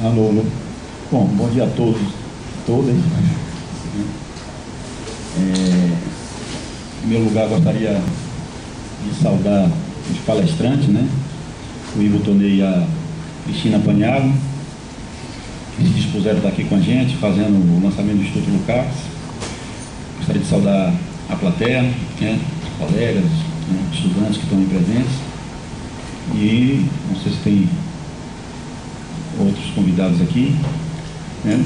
Alô. Bom, bom dia a todos, todas. Em meu lugar, gostaria de saudar os palestrantes, né? O Ivo Tonei e a Cristina Paniagua, que se dispuseram a estar aqui com a gente, fazendo o lançamento do Instituto Lukács. Gostaria de saudar a plateia, né? Os colegas, né? Estudantes que estão aí presentes. E não sei se tem outros convidados aqui, né?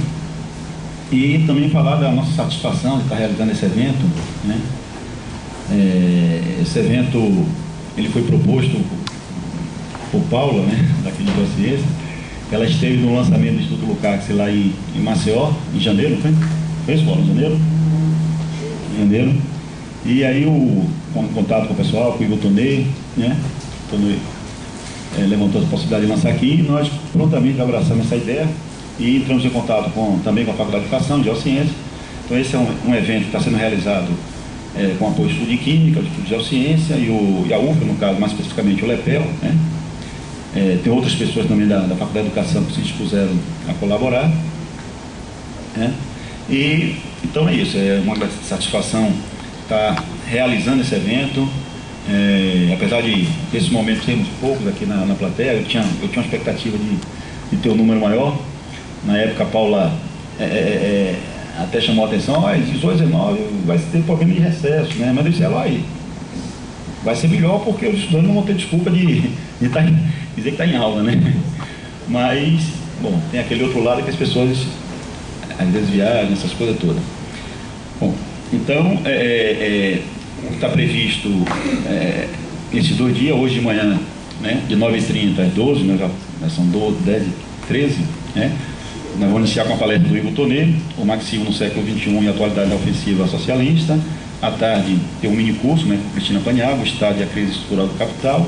E também falar da nossa satisfação de estar realizando esse evento, né? Esse evento, ele foi proposto por Paula, né, daqui de Boa Ciência. Ela esteve no lançamento do Instituto Lukács lá em Maceió, em janeiro, não foi? Foi isso, Paula? Em janeiro? Em janeiro. E aí, com contato com o pessoal, com o Ivo Tonei, né? Tonei levantou a possibilidade de lançar aqui, e nós prontamente abraçamos essa ideia e entramos em contato também com a Faculdade de Educação, de Geociência. Então esse é um evento que está sendo realizado com apoio do Estudo de Química, do Estudo de Geociência e a UFRA, no caso, mais especificamente o LEPEL, né? Tem outras pessoas também da Faculdade de Educação que se dispuseram a colaborar, né? E então é isso, é uma satisfação estar realizando esse evento. Apesar de nesse momento termos poucos aqui na plateia, eu tinha uma expectativa de ter um número maior. Na época a Paula até chamou a atenção, 18, 19 vai ter problema de recesso, né? Mas eu disse, aí vai ser melhor porque os estudantes não vão ter desculpa de dizer que está em aula, né? Mas, bom, tem aquele outro lado que as pessoas às vezes viajam, essas coisas todas. Bom, então está previsto esses 2 dias, hoje de manhã, né, de 9h30 às 12h, né, já são 10h13, né? Nós vamos iniciar com a palestra do Ivo Tonei, o Marxismo no século XXI e a atualidade da ofensiva socialista. À tarde tem um mini curso, né, com Cristina Paniagua, o Estado e a crise estrutural do capital.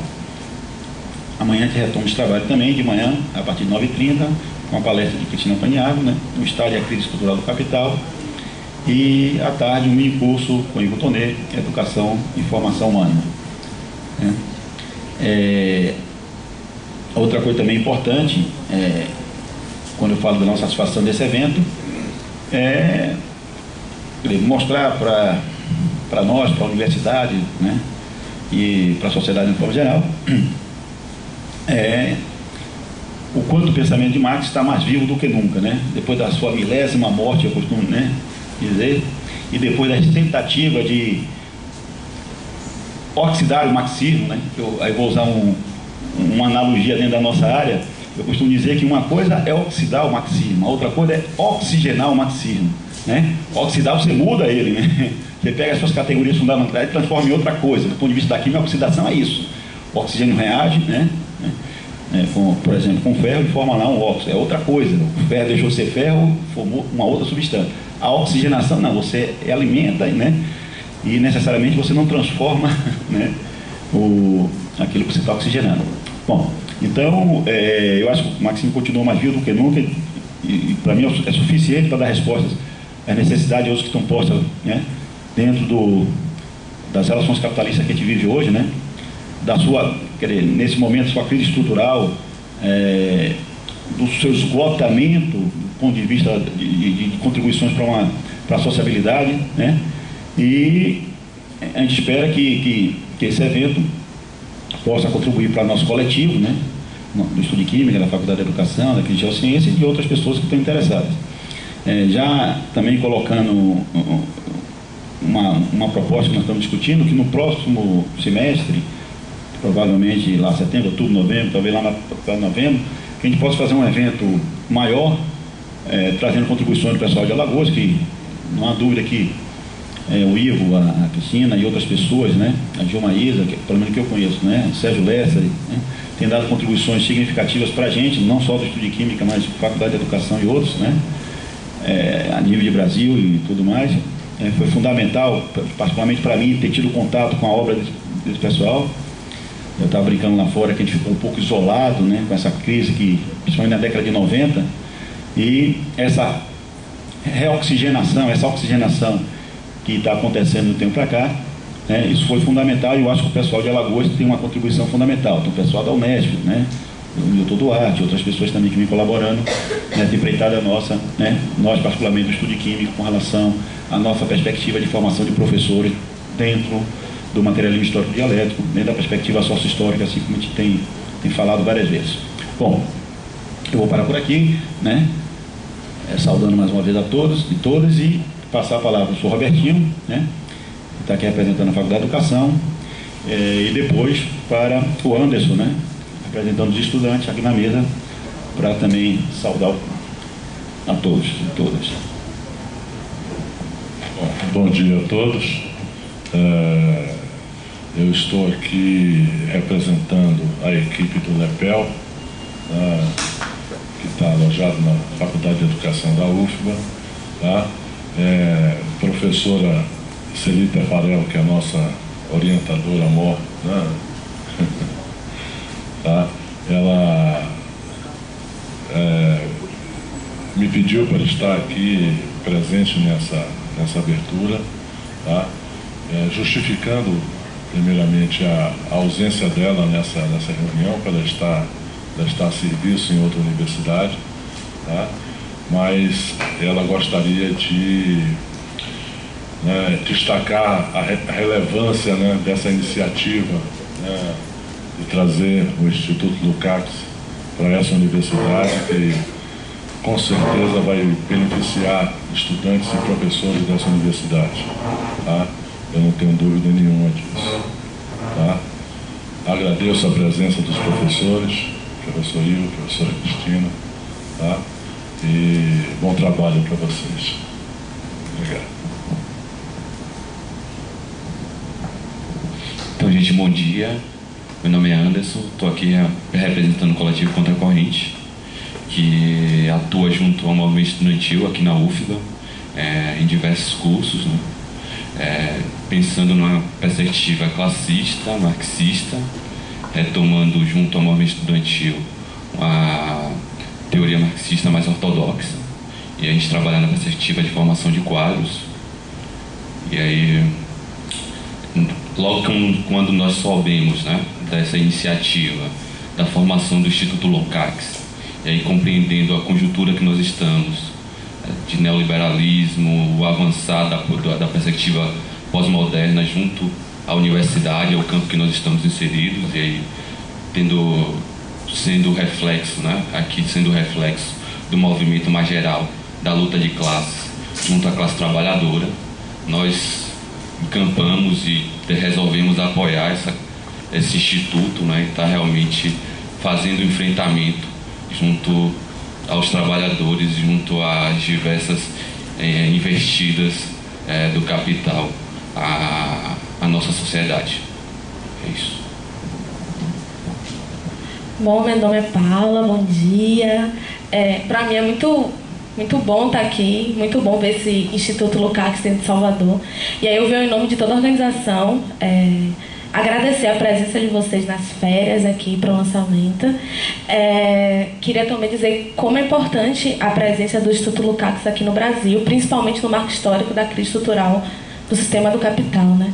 Amanhã a gente retoma esse trabalho também, de manhã, a partir de 9h30, com a palestra de Cristina Paniagua, né, o Estado e a crise estrutural do capital. E à tarde um mini curso com Ivo Tonei, Educação e Formação Humana, né? Outra coisa também importante, quando eu falo da nossa satisfação desse evento, mostrar para nós, para a universidade, né, e para a sociedade de forma geral, o quanto o pensamento de Marx está mais vivo do que nunca, né? Depois da sua milésima morte, eu costumo, né, dizer, e depois da tentativa de oxidar o marxismo, né? Aí vou usar uma analogia dentro da nossa área. Eu costumo dizer que uma coisa é oxidar o marxismo, a outra coisa é oxigenar o marxismo, né? Oxidar, você muda ele, né? Você pega as suas categorias fundamentais e transforma em outra coisa. Do ponto de vista da química, a oxidação é isso. O oxigênio reage, né? Por exemplo, com ferro e forma lá um óxido, é outra coisa. O ferro deixou de ser ferro, formou uma outra substância. A oxigenação não, você alimenta, né? E necessariamente você não transforma, né, aquilo que você está oxigenando. Bom, então eu acho que o marxismo continua mais vivo do que nunca e para mim é suficiente para dar respostas às necessidades hoje que estão postas, né, dentro das relações capitalistas que a gente vive hoje, né? Nesse momento, sua crise estrutural, do seu esgotamento do ponto de vista de contribuições para a sociabilidade, né? E a gente espera que esse evento possa contribuir para o nosso coletivo, né, do Estudo de Química, da Faculdade de Educação, da Geociência e de outras pessoas que estão interessadas. Já também colocando uma proposta que nós estamos discutindo, que no próximo semestre, provavelmente lá setembro, outubro, novembro, talvez lá para novembro, que a gente possa fazer um evento maior, trazendo contribuições do pessoal de Alagoas, que não há dúvida que o Ivo, a Cristina e outras pessoas, né, a Dilma Isa, que pelo menos que eu conheço, né, Sérgio Lessa, né, tem dado contribuições significativas para a gente, não só do Estudo de Química, mas Faculdade de Educação e outros, né, a nível de Brasil e tudo mais. Foi fundamental, particularmente para mim, ter tido contato com a obra desse pessoal. Eu estava brincando lá fora que a gente ficou um pouco isolado, né, com essa crise, principalmente na década de 90, e essa reoxigenação, essa oxigenação que está acontecendo do tempo para cá, isso foi fundamental, e eu acho que o pessoal de Alagoas tem uma contribuição fundamental. Então, o pessoal da Unesp, né, o Milton Duarte, outras pessoas também que vêm colaborando nessa empreitada nossa, né? Nós particularmente do Estudo Químico, com relação à nossa perspectiva de formação de professores dentro do materialismo histórico dialético, dentro da perspectiva sócio-histórica, assim como a gente tem falado várias vezes. Bom, eu vou parar por aqui, né? Saudando mais uma vez a todos e todas, e passar a palavra para o senhor Robertinho, né? Que está aqui representando a Faculdade de Educação, e depois para o Anderson, né? Representando os estudantes aqui na mesa, para também saudar a todos e todas. Bom dia a todos. Eu estou aqui representando a equipe do LEPEL, que está alojado na Faculdade de Educação da UFBA. Tá? Professora Celita Farel, que é a nossa orientadora mor, né? Tá? Ela me pediu para estar aqui presente nessa abertura, tá? Justificando primeiramente a ausência dela nessa reunião, para ela estar a serviço em outra universidade, tá? Mas ela gostaria de destacar a relevância, né, dessa iniciativa, né, de trazer o Instituto Lukács para essa universidade, que com certeza vai beneficiar estudantes e professores dessa universidade, tá? Eu não tenho dúvida nenhuma disso, tá? Agradeço a presença dos professores, professor Ivo, professora Cristina, tá? E bom trabalho para vocês. Obrigado. Então, gente, bom dia. Meu nome é Anderson, estou aqui representando o coletivo Contra a Corrente, que atua junto ao movimento estudantil aqui na UFBA, em diversos cursos, né? Pensando numa perspectiva classista, marxista, retomando junto ao movimento estudantil a teoria marxista mais ortodoxa, e a gente trabalha na perspectiva de formação de quadros. E aí, logo quando nós soubemos, né, dessa iniciativa da formação do Instituto Lukács, e aí compreendendo a conjuntura que nós estamos, de neoliberalismo, o avançar da perspectiva pós-moderna junto à universidade, ao campo que nós estamos inseridos, e aí sendo reflexo, né, aqui sendo reflexo do movimento mais geral da luta de classes junto à classe trabalhadora, nós encampamos e resolvemos apoiar esse instituto, né, e está realmente fazendo enfrentamento junto aos trabalhadores, junto às diversas investidas do capital à nossa sociedade. É isso. Bom, meu nome é Paula, bom dia. Para mim é muito bom estar aqui, muito bom ver esse Instituto Lukács dentro de Salvador. E aí eu venho em nome de toda a organização agradecer a presença de vocês nas férias aqui para o lançamento. Queria também dizer como é importante a presença do Instituto Lukács aqui no Brasil, principalmente no marco histórico da crise estrutural do sistema do capital, né?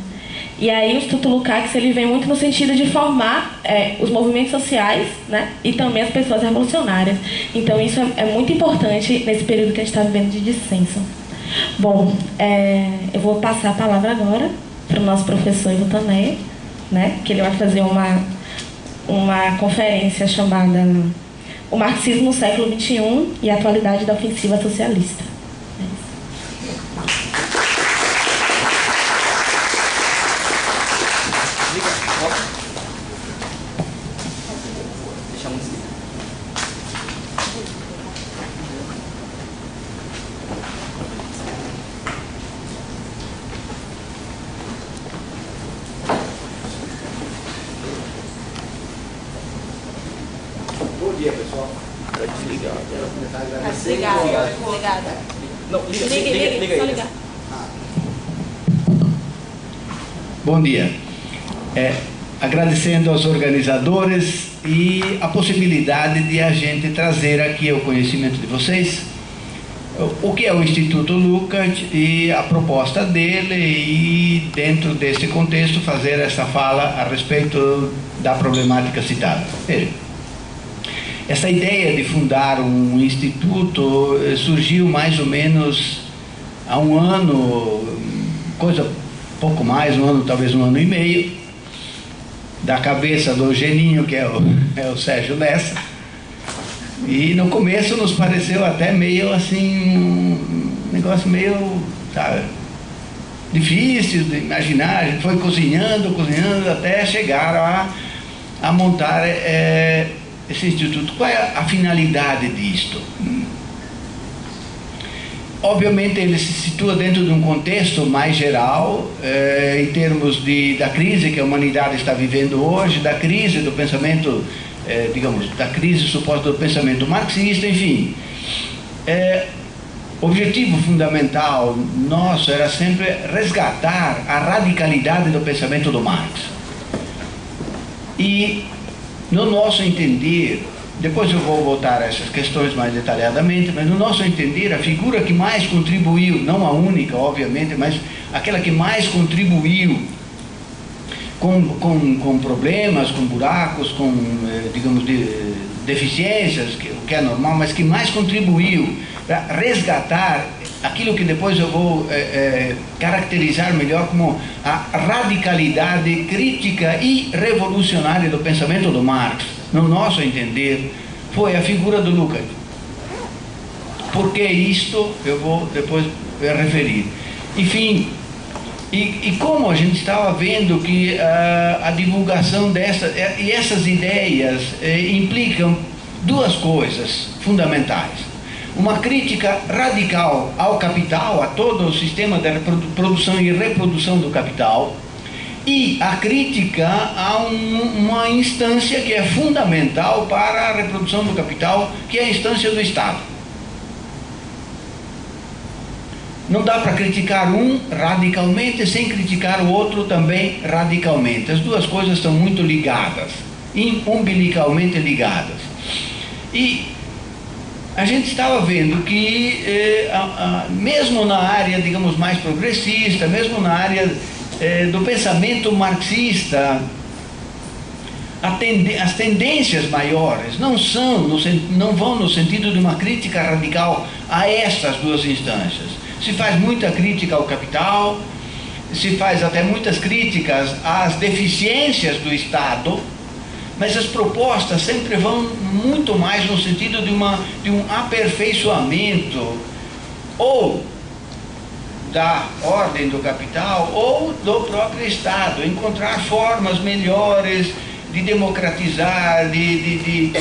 E aí o Instituto Lukács, ele vem muito no sentido de formar os movimentos sociais, né, e também as pessoas revolucionárias. Então isso é muito importante nesse período que a gente está vivendo de dissenso. Bom, eu vou passar a palavra agora para o nosso professor Ivo Tané, né, que ele vai fazer uma conferência chamada O Marxismo no Século XXI e a Atualidade da Ofensiva Socialista. Bom dia, pessoal. Está desligado. Desligada. Não, liga só aí. ligar. Bom dia. Agradecendo aos organizadores e a possibilidade de a gente trazer aqui ao conhecimento de vocês o que é o Instituto Lukács e a proposta dele, e dentro desse contexto fazer essa fala a respeito da problemática citada. essa ideia de fundar um instituto surgiu mais ou menos há um ano, pouco mais, um ano, talvez um ano e meio, da cabeça do geninho, que é o Sérgio Lessa. E no começo nos pareceu até meio assim, um negócio meio, sabe, difícil de imaginar. A gente foi cozinhando até chegar a montar esse instituto. Qual é a finalidade disto? Obviamente ele se situa dentro de um contexto mais geral, em termos da crise que a humanidade está vivendo hoje, da crise do pensamento, da crise suposta do pensamento marxista, enfim. O objetivo fundamental nosso era sempre resgatar a radicalidade do pensamento do Marx. E, no nosso entender, depois eu vou voltar a essas questões mais detalhadamente, mas no nosso entender, a figura que mais contribuiu, não a única, obviamente, mas aquela que mais contribuiu com problemas, com buracos, com, digamos, deficiências, o que é normal, mas que mais contribuiu para resgatar aquilo que depois eu vou caracterizar melhor como a radicalidade crítica e revolucionária do pensamento do Marx, no nosso entender, foi a figura do Lukács. Por que isto eu vou depois referir. Enfim, e como a gente estava vendo que a divulgação essas ideias implicam duas coisas fundamentais. Uma crítica radical ao capital, a todo o sistema de produção e reprodução do capital, e a crítica a uma instância que é fundamental para a reprodução do capital, que é a instância do Estado. Não dá para criticar um radicalmente sem criticar o outro também radicalmente. As duas coisas estão muito ligadas, umbilicalmente ligadas. E a gente estava vendo que, mesmo na área, digamos, mais progressista, mesmo na área do pensamento marxista, as tendências maiores não vão no sentido de uma crítica radical a estas duas instâncias. Se faz muita crítica ao capital, se faz até muitas críticas às deficiências do Estado, mas as propostas sempre vão muito mais no sentido de um aperfeiçoamento ou da ordem do capital ou do próprio Estado, encontrar formas melhores de democratizar, de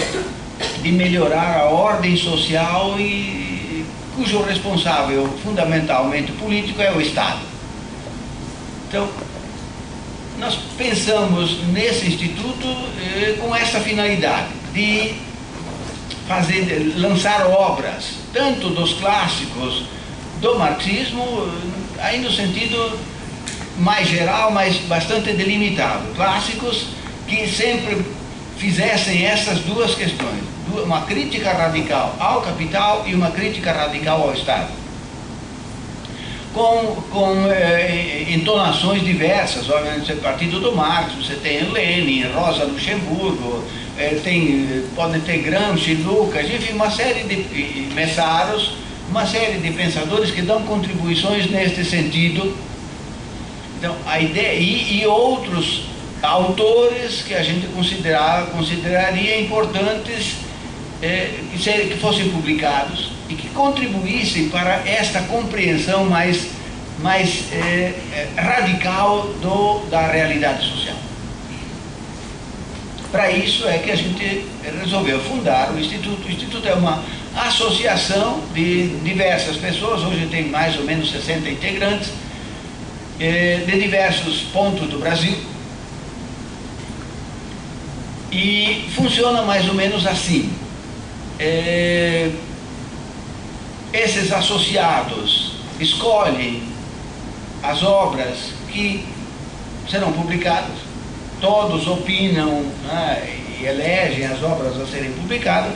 melhorar a ordem social e cujo responsável fundamentalmente político é o Estado. Então, nós pensamos nesse instituto com essa finalidade de lançar obras, tanto dos clássicos do marxismo, aí no sentido mais geral, mas bastante delimitado, clássicos que sempre fizessem essas duas questões, uma crítica radical ao capital e uma crítica radical ao Estado, com entonações diversas. Obviamente, você partido do Marx, você tem Lenin, Rosa Luxemburgo, pode ter Gramsci, Lucas, enfim, uma série de Messaros, uma série de pensadores que dão contribuições neste sentido. Então, a ideia, e outros autores que a gente consideraria importantes que fossem publicados e que contribuíssem para esta compreensão mais radical da realidade social. Para isso é que a gente resolveu fundar o Instituto. O Instituto é uma associação de diversas pessoas, hoje tem mais ou menos 60 integrantes, de diversos pontos do Brasil, e funciona mais ou menos assim. Esses associados escolhem as obras que serão publicadas, todos opinam, né, e elegem as obras a serem publicadas.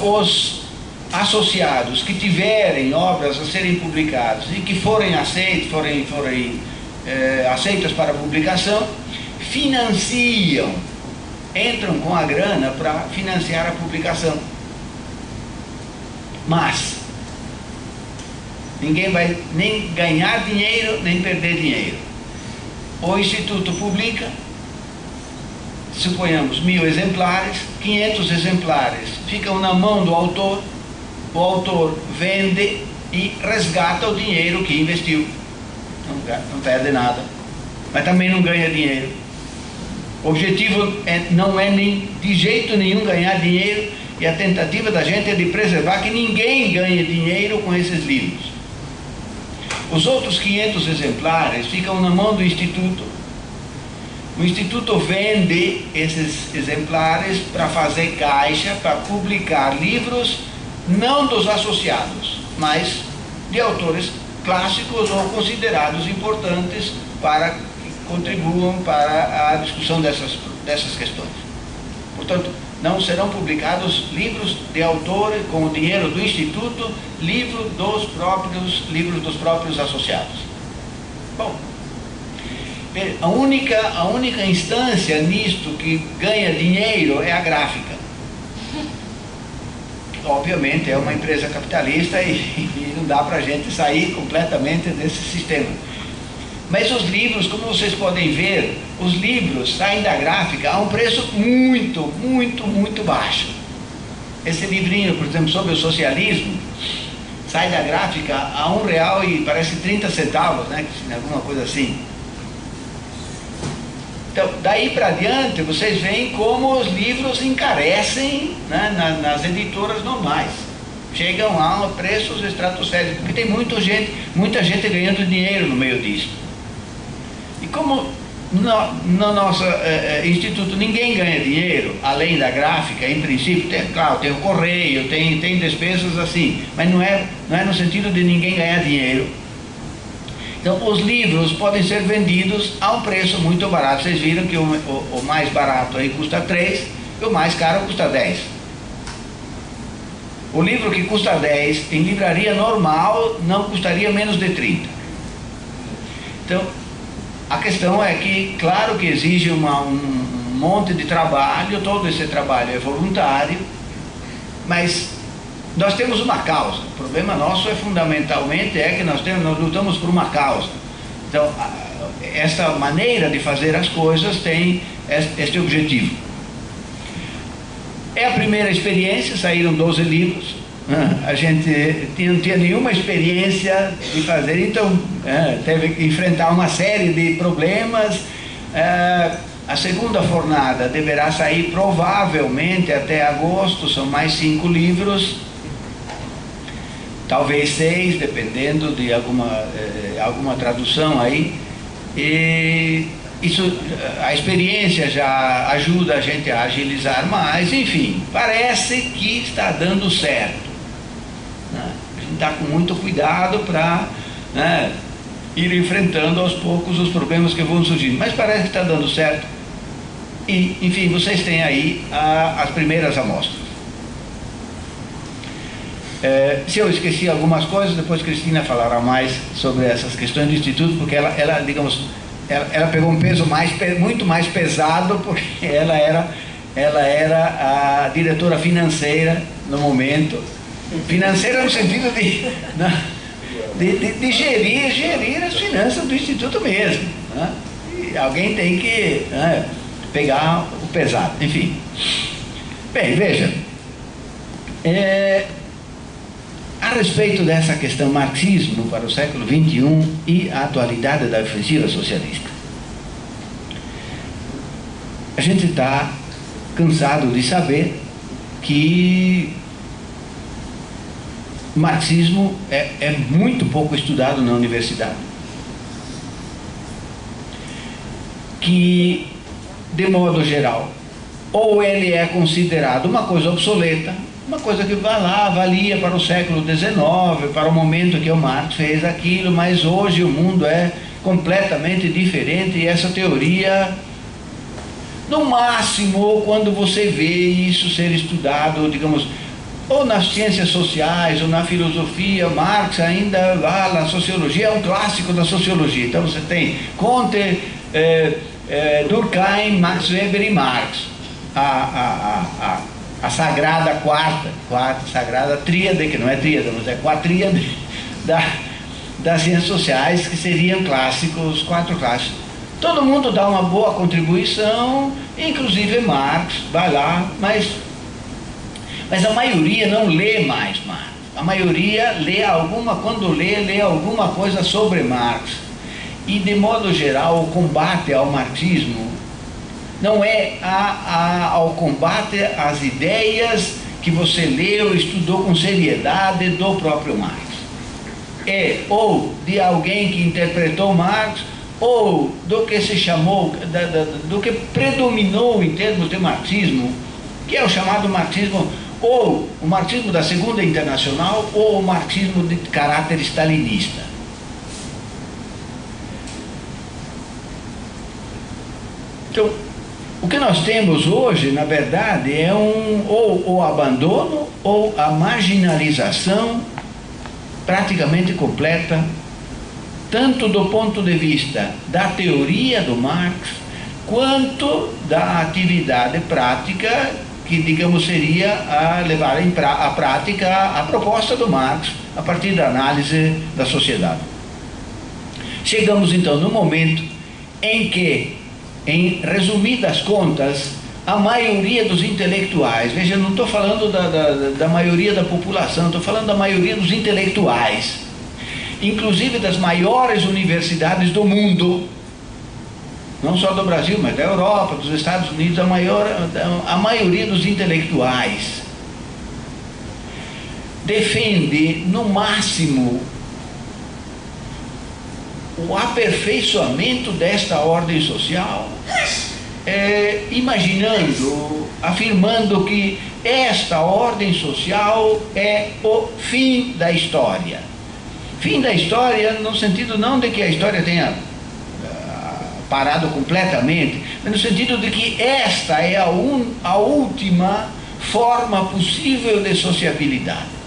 Os associados que tiverem obras a serem publicadas e que forem aceitas para publicação, financiam entram com a grana para financiar a publicação. Mas ninguém vai nem ganhar dinheiro, nem perder dinheiro. O Instituto publica, suponhamos 1000 exemplares, 500 exemplares ficam na mão do autor, o autor vende e resgata o dinheiro que investiu. Não perde nada, mas também não ganha dinheiro. O objetivo não é nem de jeito nenhum ganhar dinheiro, e a tentativa da gente é de preservar que ninguém ganhe dinheiro com esses livros. Os outros 500 exemplares ficam na mão do Instituto. O Instituto vende esses exemplares para fazer caixa, para publicar livros não dos associados, mas de autores clássicos ou considerados importantes para que contribuam para a discussão dessas questões. Portanto, não serão publicados livros de autores com o dinheiro do Instituto, livros dos próprios associados. Bom, a única instância nisto que ganha dinheiro é a gráfica. Obviamente é uma empresa capitalista e não dá para a gente sair completamente desse sistema. Mas os livros, como vocês podem ver, os livros saem da gráfica a um preço muito, muito, muito baixo. Esse livrinho, por exemplo, sobre o socialismo, sai da gráfica a R$1 e parece 30 centavos, né? Alguma coisa assim. Então, daí para diante, vocês veem como os livros encarecem, né, nas editoras normais. Chegam a preços estratosféricos, porque tem muita gente ganhando dinheiro no meio disso. E como no nosso instituto ninguém ganha dinheiro, além da gráfica, em princípio, claro, tem o correio, tem despesas assim, mas não é no sentido de ninguém ganhar dinheiro. Então, os livros podem ser vendidos a um preço muito barato. Vocês viram que o mais barato aí custa 3 e o mais caro custa 10. O livro que custa 10 em livraria normal não custaria menos de 30. Então, a questão é que, claro que exige um monte de trabalho, todo esse trabalho é voluntário, mas nós temos uma causa. O problema nosso fundamentalmente que nós lutamos por uma causa. Então, essa maneira de fazer as coisas tem este objetivo. É a primeira experiência, saíram 12 livros. A gente não tinha nenhuma experiência de fazer, então teve que enfrentar uma série de problemas. A segunda fornada deverá sair provavelmente até agosto, são mais 5 livros. Talvez 6, dependendo de alguma tradução aí. E isso, a experiência já ajuda a gente a agilizar mais. Enfim, parece que está dando certo. A gente está com muito cuidado para ir enfrentando aos poucos os problemas que vão surgindo. Mas parece que está dando certo. E, enfim, vocês têm aí as primeiras amostras. Se eu esqueci algumas coisas, depois Cristina falará mais sobre essas questões do Instituto, porque ela pegou um peso muito mais pesado, porque ela era a diretora financeira no momento. Financeira no sentido de gerir as finanças do Instituto mesmo. Né? E alguém tem que pegar o pesado. Enfim. Bem, veja. A respeito dessa questão marxismo para o século XXI e a atualidade da ofensiva socialista, a gente está cansado de saber que o marxismo é muito pouco estudado na universidade, que, de modo geral, ou ele é considerado uma coisa obsoleta, uma coisa que vai lá, valia para o século XIX, para o momento que o Marx fez aquilo, mas hoje o mundo é completamente diferente e essa teoria, no máximo, quando você vê isso ser estudado, digamos, ou nas ciências sociais, ou na filosofia, Marx ainda lá na sociologia, é um clássico da sociologia. Então você tem Comte, Durkheim, Max Weber e Marx. a sagrada quarta sagrada tríade, que não é tríade, mas é quatríade das ciências sociais, que seriam clássicos, 4 clássicos. Todo mundo dá uma boa contribuição, inclusive Marx vai lá, mas a maioria não lê mais Marx. A maioria quando lê alguma coisa sobre Marx. E, de modo geral, o combate ao marxismo não é ao combate às ideias que você leu, estudou com seriedade do próprio Marx. É ou de alguém que interpretou Marx, ou do que se chamou, do que predominou em termos de marxismo, que é o chamado marxismo, ou o marxismo da Segunda Internacional, ou o marxismo de caráter stalinista. Então, o que nós temos hoje, na verdade, é ou o abandono ou a marginalização praticamente completa, tanto do ponto de vista da teoria do Marx, quanto da atividade prática, que, digamos, seria a levar à prática a proposta do Marx a partir da análise da sociedade. Chegamos, então, no momento em que, em resumidas contas, a maioria dos intelectuais, veja, eu não estou falando da maioria da população, estou falando da maioria dos intelectuais, inclusive das maiores universidades do mundo, não só do Brasil, mas da Europa, dos Estados Unidos, a maioria dos intelectuais defende, no máximo, o aperfeiçoamento desta ordem social, afirmando que esta ordem social é o fim da história. Fim da história no sentido não de que a história tenha parado completamente, mas no sentido de que esta é a última forma possível de sociabilidade.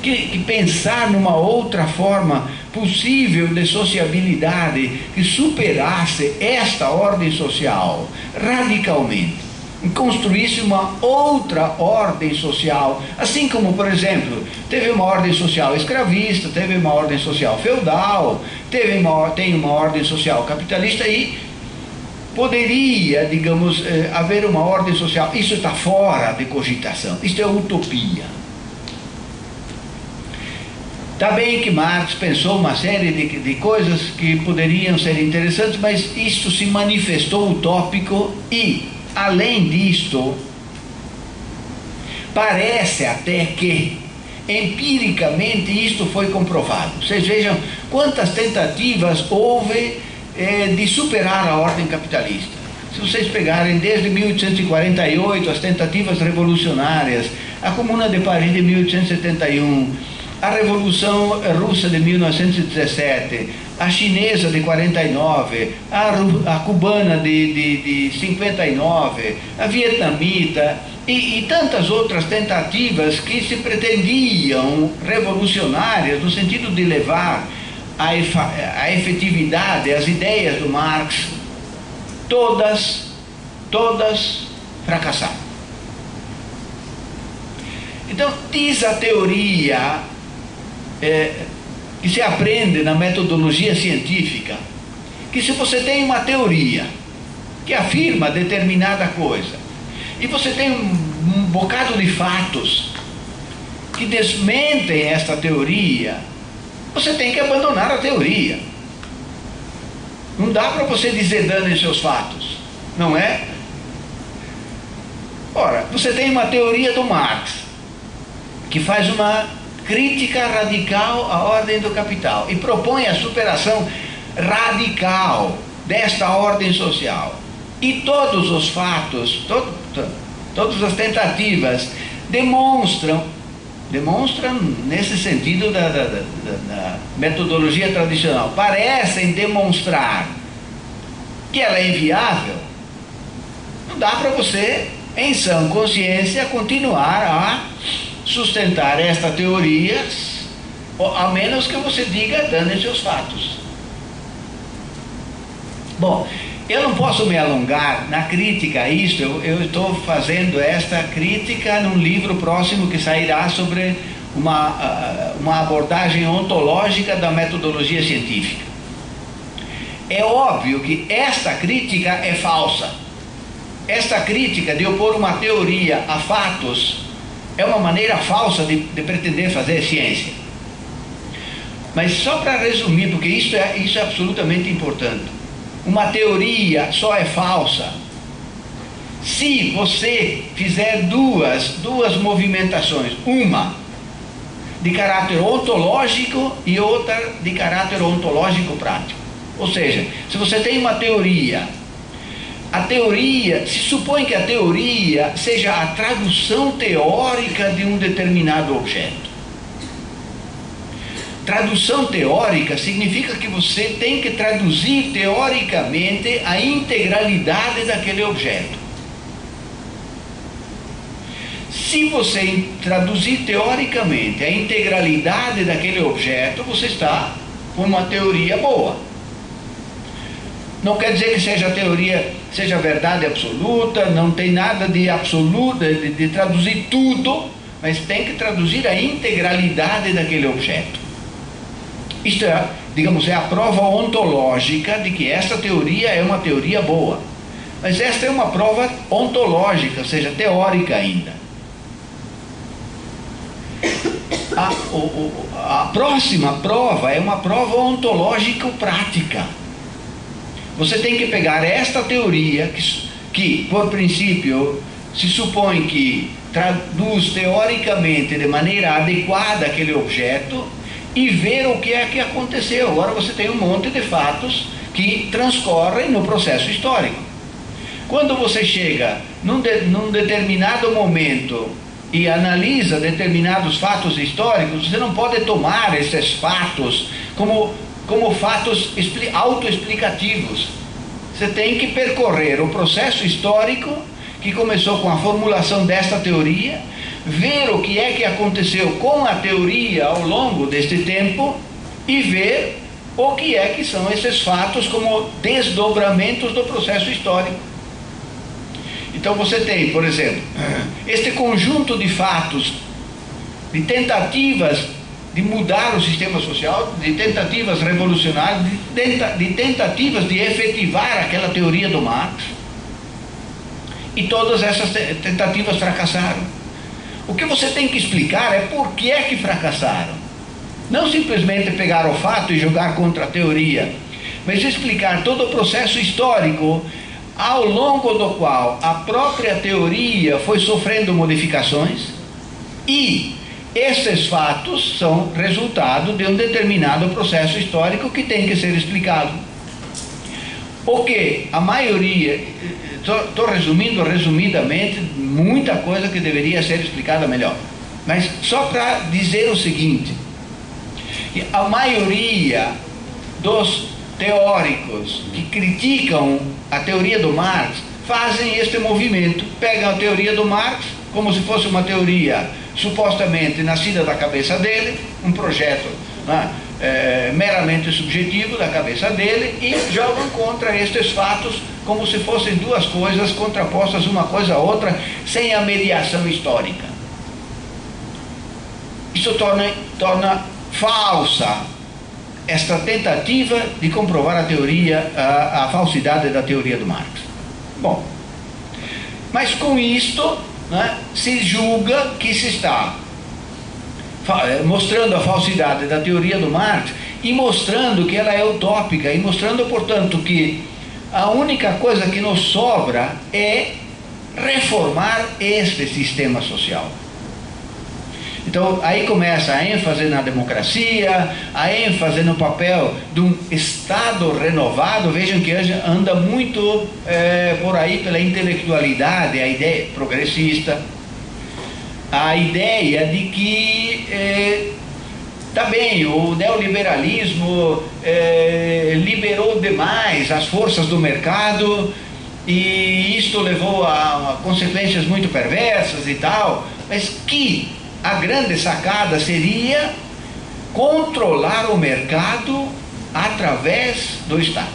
Que pensar numa outra forma possível de sociabilidade que superasse esta ordem social radicalmente, e construísse uma outra ordem social, assim como, por exemplo, teve uma ordem social escravista, teve uma ordem social feudal, tem uma ordem social capitalista, e poderia, digamos, haver uma ordem social. Isso está fora de cogitação, isso é utopia. Está bem que Marx pensou uma série de coisas que poderiam ser interessantes, mas isso se manifestou utópico e, além disto, parece até que, empiricamente, isto foi comprovado. Vocês vejam quantas tentativas houve de superar a ordem capitalista. Se vocês pegarem desde 1848, as tentativas revolucionárias, a Comuna de Paris de 1871, a Revolução Russa de 1917, a chinesa de 49, a cubana de 59, a vietnamita e tantas outras tentativas que se pretendiam revolucionárias no sentido de levar a efetividade, as ideias do Marx, todas fracassaram. Então, diz a teoria que se aprende na metodologia científica, que se você tem uma teoria que afirma determinada coisa, e você tem um bocado de fatos que desmentem esta teoria, você tem que abandonar a teoria. Não dá para você dizer danem seus fatos, não é? Ora, você tem uma teoria do Marx, que faz uma crítica radical à ordem do capital e propõe a superação radical desta ordem social. E todos os fatos, todas as tentativas demonstram nesse sentido da metodologia tradicional, parecem demonstrar que ela é inviável. Não dá para você, em sã consciência, continuar a sustentar esta teoria, a menos que você diga danem seus fatos. Bom, Eu não posso me alongar na crítica a isto. Eu estou fazendo esta crítica num livro próximo que sairá sobre uma abordagem ontológica da metodologia científica. É óbvio que esta crítica é falsa. Esta crítica de opor uma teoria a fatos é uma maneira falsa de pretender fazer ciência. Mas só para resumir, porque isso é absolutamente importante. Uma teoria só é falsa se você fizer duas movimentações, uma de caráter ontológico e outra de caráter ontológico prático. Ou seja, se você tem uma teoria, se supõe que a teoria seja a tradução teórica de um determinado objeto. Tradução teórica significa que você tem que traduzir teoricamente a integralidade daquele objeto. Se você traduzir teoricamente a integralidade daquele objeto, você está com uma teoria boa. Não quer dizer que seja a teoria, seja verdade absoluta, não tem nada de absoluto, de traduzir tudo, mas tem que traduzir a integralidade daquele objeto. Isto é, digamos, é a prova ontológica de que esta teoria é uma teoria boa. Mas esta é uma prova ontológica, ou seja, teórica ainda. A próxima prova é uma prova ontológico-prática. Você tem que pegar esta teoria, que por princípio se supõe que traduz teoricamente de maneira adequada aquele objeto, e ver o que é que aconteceu. Agora você tem um monte de fatos que transcorrem no processo histórico. Quando você chega num determinado momento e analisa determinados fatos históricos, você não pode tomar esses fatos como fatos autoexplicativos. Você tem que percorrer o processo histórico que começou com a formulação desta teoria, ver o que é que aconteceu com a teoria ao longo deste tempo e ver o que é que são esses fatos como desdobramentos do processo histórico. Então você tem, por exemplo, este conjunto de fatos, de tentativas de mudar o sistema social, de tentativas revolucionárias, de tentativas de efetivar aquela teoria do Marx, e todas essas tentativas fracassaram. O que você tem que explicar é por que é que fracassaram. Não simplesmente pegar o fato e jogar contra a teoria, mas explicar todo o processo histórico ao longo do qual a própria teoria foi sofrendo modificações, e esses fatos são resultado de um determinado processo histórico que tem que ser explicado. O que a maioria, estou resumindo resumidamente muita coisa que deveria ser explicada melhor, mas só para dizer o seguinte: a maioria dos teóricos que criticam a teoria do Marx fazem este movimento, pegam a teoria do Marx como se fosse uma teoria supostamente nascida da cabeça dele, um projeto, né, meramente subjetivo da cabeça dele, e jogam contra estes fatos como se fossem duas coisas contrapostas uma coisa a outra, sem a mediação histórica. Isso torna falsa esta tentativa de comprovar a teoria, a falsidade da teoria do Marx. Bom, mas com isto, né, se julga que se está mostrando a falsidade da teoria do Marx e mostrando que ela é utópica, e mostrando, portanto, que a única coisa que nos sobra é reformar este sistema social. Então aí começa a ênfase na democracia, a ênfase no papel de um Estado renovado. Vejam que anda muito por aí pela intelectualidade a ideia progressista, a ideia de que tá bem, o neoliberalismo liberou demais as forças do mercado e isto levou a consequências muito perversas e tal, mas que a grande sacada seria controlar o mercado através do Estado,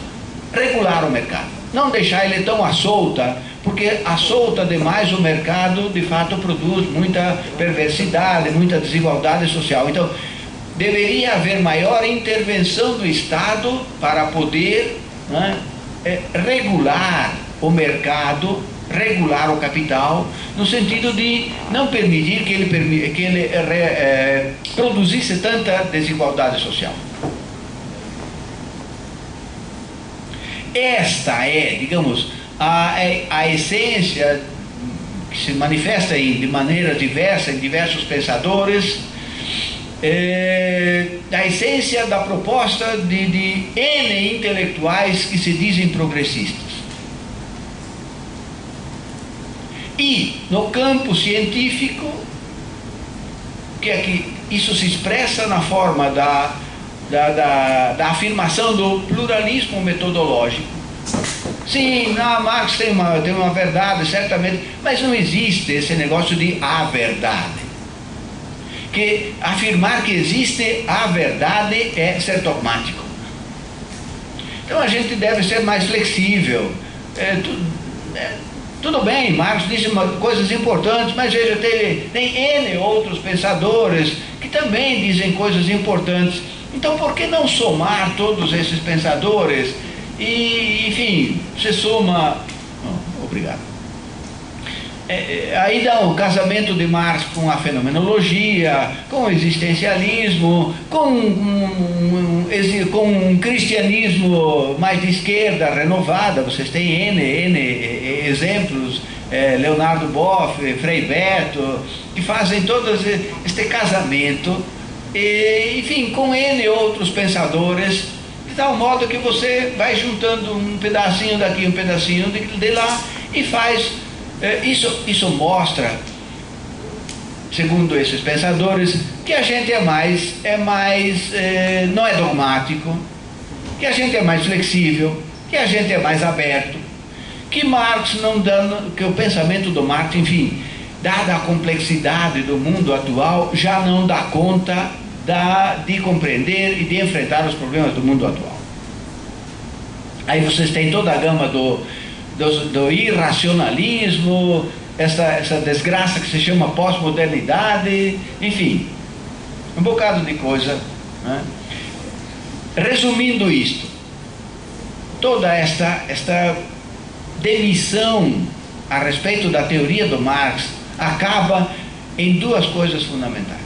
regular o mercado. não deixar ele tão à solta, porque à solta demais o mercado de fato produz muita perversidade, muita desigualdade social. Então, deveria haver maior intervenção do Estado para poder, né, regular o mercado, regular o capital, no sentido de não permitir que ele produzisse tanta desigualdade social. Esta é, digamos, a essência que se manifesta de maneira diversa em diversos pensadores, a essência da proposta de N intelectuais que se dizem progressistas. E no campo científico, que é que isso se expressa na forma da afirmação do pluralismo metodológico. Sim, Marx tem uma verdade, certamente, mas não existe esse negócio de a verdade. Que afirmar que existe a verdade é ser dogmático. Então a gente deve ser mais flexível. Tudo bem, Marx disse coisas importantes, mas veja, tem N outros pensadores que também dizem coisas importantes. Então, por que não somar todos esses pensadores? E, enfim, você soma... obrigado. Aí dá o casamento de Marx com a fenomenologia, com o existencialismo, com um cristianismo mais de esquerda, renovada. Vocês têm N exemplos, Leonardo Boff, Frei Beto, que fazem todo este casamento, enfim, com N outros pensadores, de tal modo que você vai juntando um pedacinho daqui, um pedacinho de lá, e faz... Isso mostra, segundo esses pensadores, que a gente não é dogmático, que a gente é mais flexível, que a gente é mais aberto, que Marx que o pensamento do Marx, enfim, dada a complexidade do mundo atual, já não dá conta de compreender e de enfrentar os problemas do mundo atual. Aí vocês têm toda a gama do irracionalismo, essa desgraça que se chama pós-modernidade, enfim, um bocado de coisa, né? Resumindo isto, toda esta demissão a respeito da teoria do Marx acaba em duas coisas fundamentais: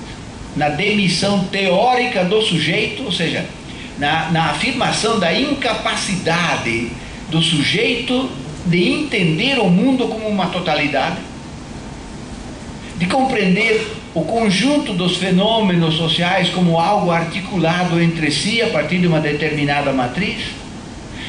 na demissão teórica do sujeito, ou seja, na afirmação da incapacidade do sujeito de entender o mundo como uma totalidade, de compreender o conjunto dos fenômenos sociais como algo articulado entre si a partir de uma determinada matriz,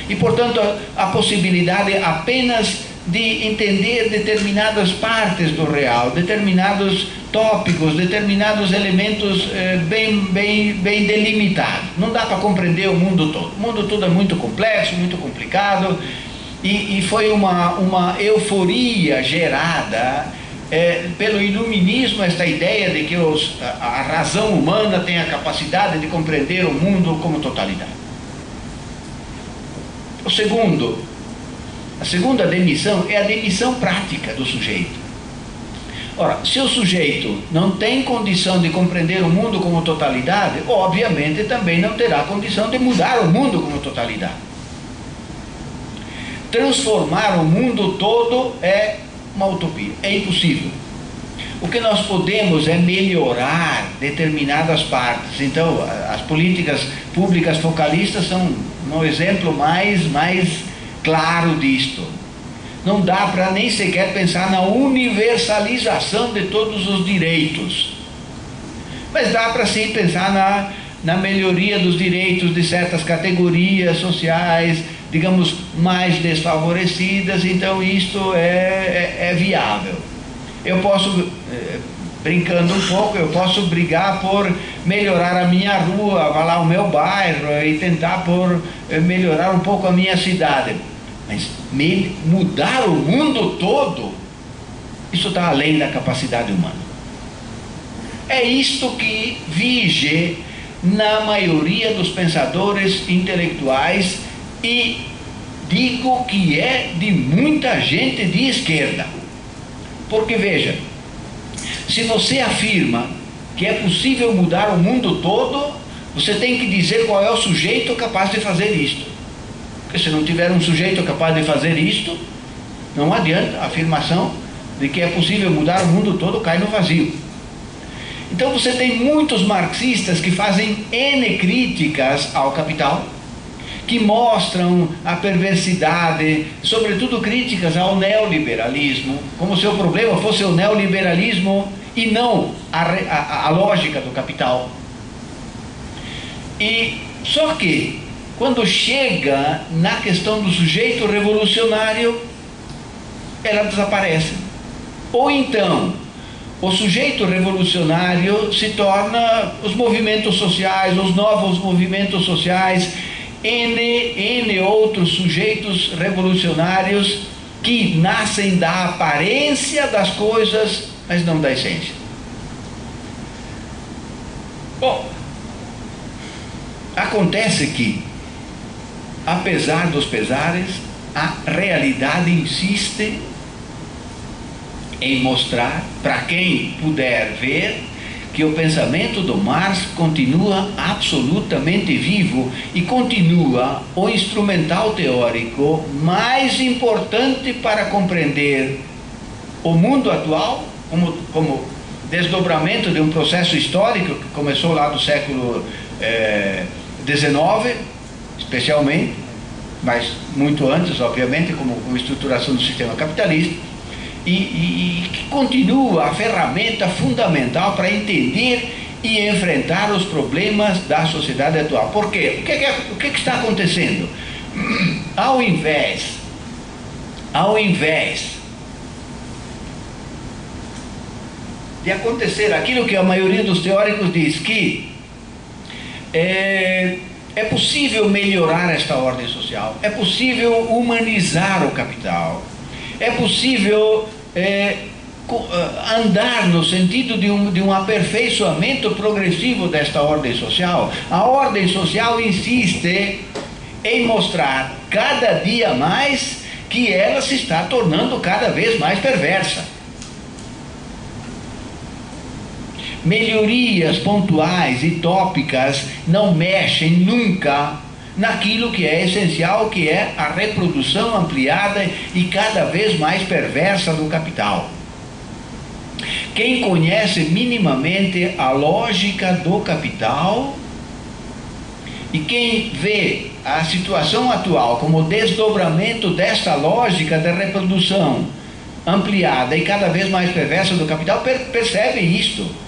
e, portanto, a possibilidade apenas de entender determinadas partes do real, determinados tópicos, determinados elementos bem delimitados. Não dá para compreender o mundo todo. O mundo todo é muito complexo, muito complicado, e foi uma euforia gerada pelo iluminismo, esta ideia de que a razão humana tem a capacidade de compreender o mundo como totalidade. A segunda demissão é a demissão prática do sujeito. Ora, se o sujeito não tem condição de compreender o mundo como totalidade, obviamente também não terá condição de mudar o mundo como totalidade. Transformar o mundo todo é uma utopia, é impossível. O que nós podemos é melhorar determinadas partes. Então, as políticas públicas focalistas são um exemplo mais claro disto. Não dá para nem sequer pensar na universalização de todos os direitos, mas dá para sim pensar na melhoria dos direitos de certas categorias sociais, digamos, mais desfavorecidas. Então isto é viável. Eu posso, brincando um pouco, eu posso brigar por melhorar a minha rua, avalar o meu bairro e tentar por melhorar um pouco a minha cidade. Mas mudar o mundo todo, isso está além da capacidade humana. É isto que vige na maioria dos pensadores intelectuais e digo que é de muita gente de esquerda. Porque veja, se você afirma que é possível mudar o mundo todo, você tem que dizer qual é o sujeito capaz de fazer isto. Porque se não tiver um sujeito capaz de fazer isto, não adianta. A afirmação de que é possível mudar o mundo todo cai no vazio. Então você tem muitos marxistas que fazem N críticas ao capital, que mostram a perversidade, sobretudo críticas ao neoliberalismo, como se o problema fosse o neoliberalismo e não a lógica do capital. E só que quando chega na questão do sujeito revolucionário, ela desaparece. Ou então o sujeito revolucionário se torna os movimentos sociais, os novos movimentos sociais, N outros sujeitos revolucionários que nascem da aparência das coisas, mas não da essência. Bom, acontece que, apesar dos pesares, a realidade insiste em mostrar, para quem puder ver, que o pensamento do Marx continua absolutamente vivo e continua o instrumental teórico mais importante para compreender o mundo atual, como desdobramento de um processo histórico que começou lá do século XIX, especialmente, mas muito antes, obviamente, como estruturação do sistema capitalista, e que continua a ferramenta fundamental para entender e enfrentar os problemas da sociedade atual. Por quê? O que está acontecendo? Ao invés de acontecer aquilo que a maioria dos teóricos diz, que é possível melhorar esta ordem social, é possível humanizar o capital, é possível andar no sentido de um aperfeiçoamento progressivo desta ordem social. A ordem social insiste em mostrar cada dia mais que ela se está tornando cada vez mais perversa. Melhorias pontuais e tópicas não mexem nunca naquilo que é essencial, que é a reprodução ampliada e cada vez mais perversa do capital. Quem conhece minimamente a lógica do capital e quem vê a situação atual como desdobramento desta lógica de reprodução ampliada e cada vez mais perversa do capital, percebe isto.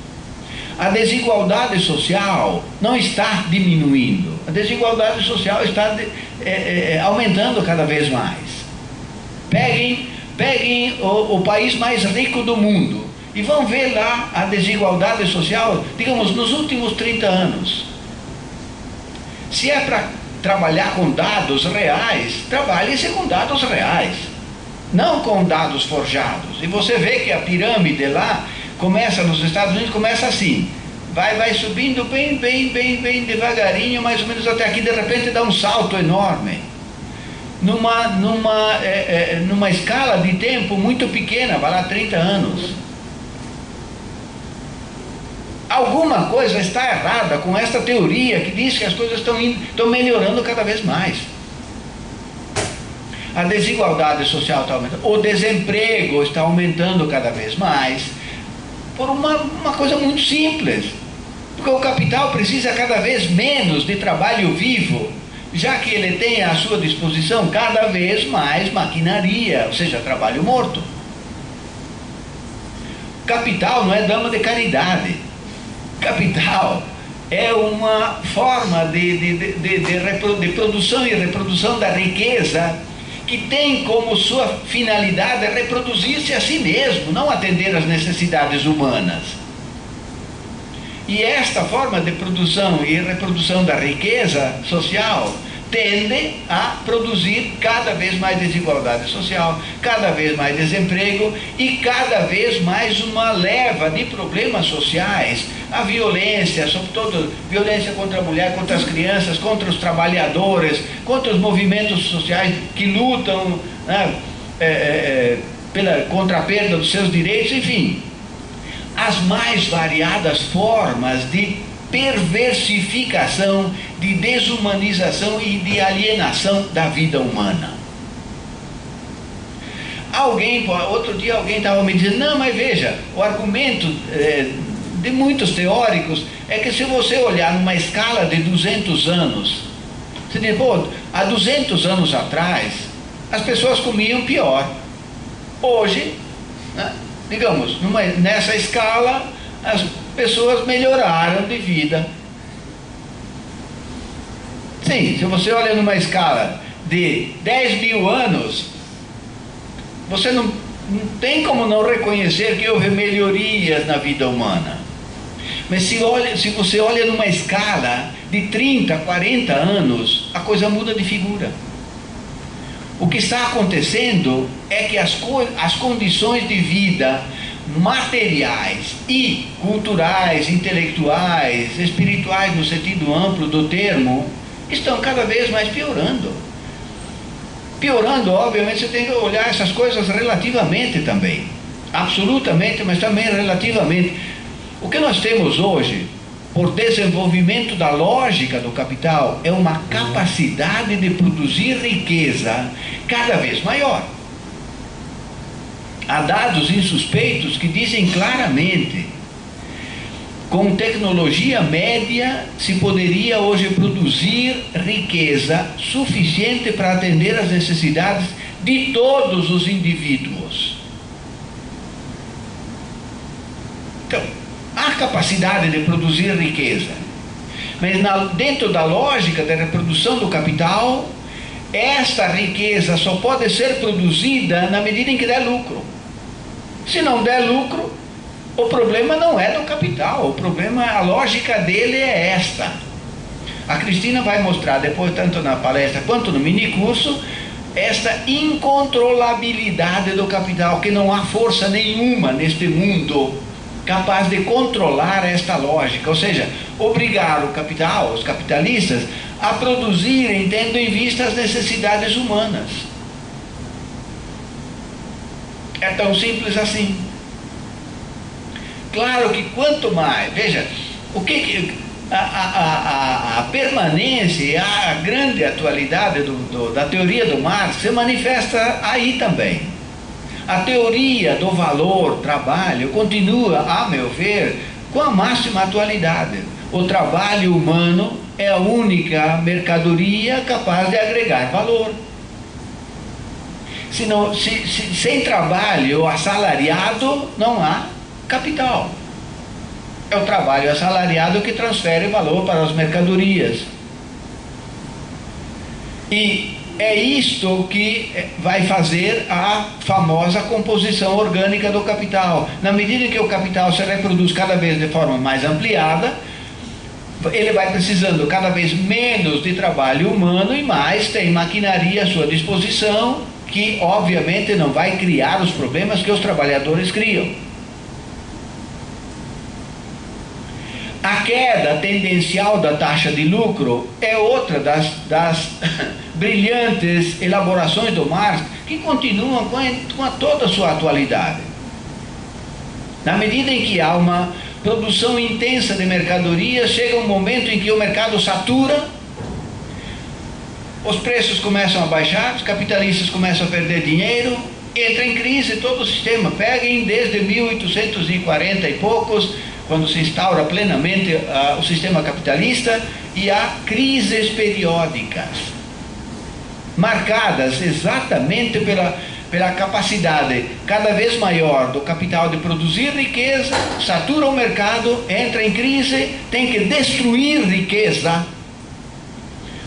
A desigualdade social não está diminuindo, a desigualdade social está aumentando cada vez mais. Peguem o país mais rico do mundo e vão ver lá a desigualdade social, digamos, nos últimos 30 anos. Se é para trabalhar com dados reais, trabalhe-se com dados reais, não com dados forjados. E você vê que a pirâmide lá começa nos Estados Unidos, começa assim, vai subindo bem devagarinho, mais ou menos até aqui, de repente dá um salto enorme, numa escala de tempo muito pequena, vai lá 30 anos. Alguma coisa está errada com esta teoria que diz que as coisas estão melhorando cada vez mais. A desigualdade social está aumentando, o desemprego está aumentando cada vez mais, por uma coisa muito simples, porque o capital precisa cada vez menos de trabalho vivo, já que ele tem à sua disposição cada vez mais maquinaria, ou seja, trabalho morto. Capital não é dama de caridade, capital é uma forma de produção e reprodução da riqueza que tem como sua finalidade reproduzir-se a si mesmo, não atender às necessidades humanas. E esta forma de produção e reprodução da riqueza social tende a produzir cada vez mais desigualdade social, cada vez mais desemprego e cada vez mais uma leva de problemas sociais, a violência, sobretudo violência contra a mulher, contra as crianças, contra os trabalhadores, contra os movimentos sociais que lutam, né, contra a perda dos seus direitos, enfim, as mais variadas formas de perversificação, de desumanização e de alienação da vida humana. Outro dia alguém estava me dizendo, não, mas veja, o argumento de muitos teóricos é que se você olhar numa escala de 200 anos, você diz, pô, há 200 anos atrás, as pessoas comiam pior. Hoje, né, digamos, nessa escala, as pessoas melhoraram de vida. Sim, se você olha numa escala de 10 mil anos, você não tem como não reconhecer que houve melhorias na vida humana. Mas se você olha numa escala de 30, 40 anos, a coisa muda de figura. O que está acontecendo é que as condições de vida materiais e culturais, intelectuais, espirituais, no sentido amplo do termo, estão cada vez mais piorando. Piorando, obviamente, você tem que olhar essas coisas relativamente também. Absolutamente, mas também relativamente. O que nós temos hoje, por desenvolvimento da lógica do capital, é uma capacidade de produzir riqueza cada vez maior. Há dados insuspeitos que dizem claramente, com tecnologia média se poderia hoje produzir riqueza suficiente para atender às necessidades de todos os indivíduos. Então, há capacidade de produzir riqueza, mas dentro da lógica da reprodução do capital, esta riqueza só pode ser produzida na medida em que der lucro. Se não der lucro, o problema não é do capital, o problema, a lógica dele é esta. A Cristina vai mostrar depois, tanto na palestra quanto no minicurso, esta incontrolabilidade do capital, que não há força nenhuma neste mundo capaz de controlar esta lógica, ou seja, obrigar o capital, os capitalistas, a produzirem tendo em vista as necessidades humanas. É tão simples assim. Claro que quanto mais, veja, a permanência e a grande atualidade da teoria do Marx se manifesta aí também. A teoria do valor, trabalho, continua, a meu ver, com a máxima atualidade. O trabalho humano é a única mercadoria capaz de agregar valor. Sem trabalho assalariado, não há capital. É o trabalho assalariado que transfere valor para as mercadorias. E é isto que vai fazer a famosa composição orgânica do capital. Na medida em que o capital se reproduz cada vez de forma mais ampliada, ele vai precisando cada vez menos de trabalho humano e mais tem maquinaria à sua disposição, que obviamente não vai criar os problemas que os trabalhadores criam. A queda tendencial da taxa de lucro é outra das brilhantes elaborações do Marx, que continuam com toda a sua atualidade. Na medida em que há uma produção intensa de mercadorias, chega um momento em que o mercado satura, os preços começam a baixar, os capitalistas começam a perder dinheiro, entra em crise todo o sistema. Peguem desde 1840 e poucos, quando se instaura plenamente o sistema capitalista, e há crises periódicas, marcadas exatamente pela capacidade cada vez maior do capital de produzir riqueza, satura o mercado, entra em crise, tem que destruir riqueza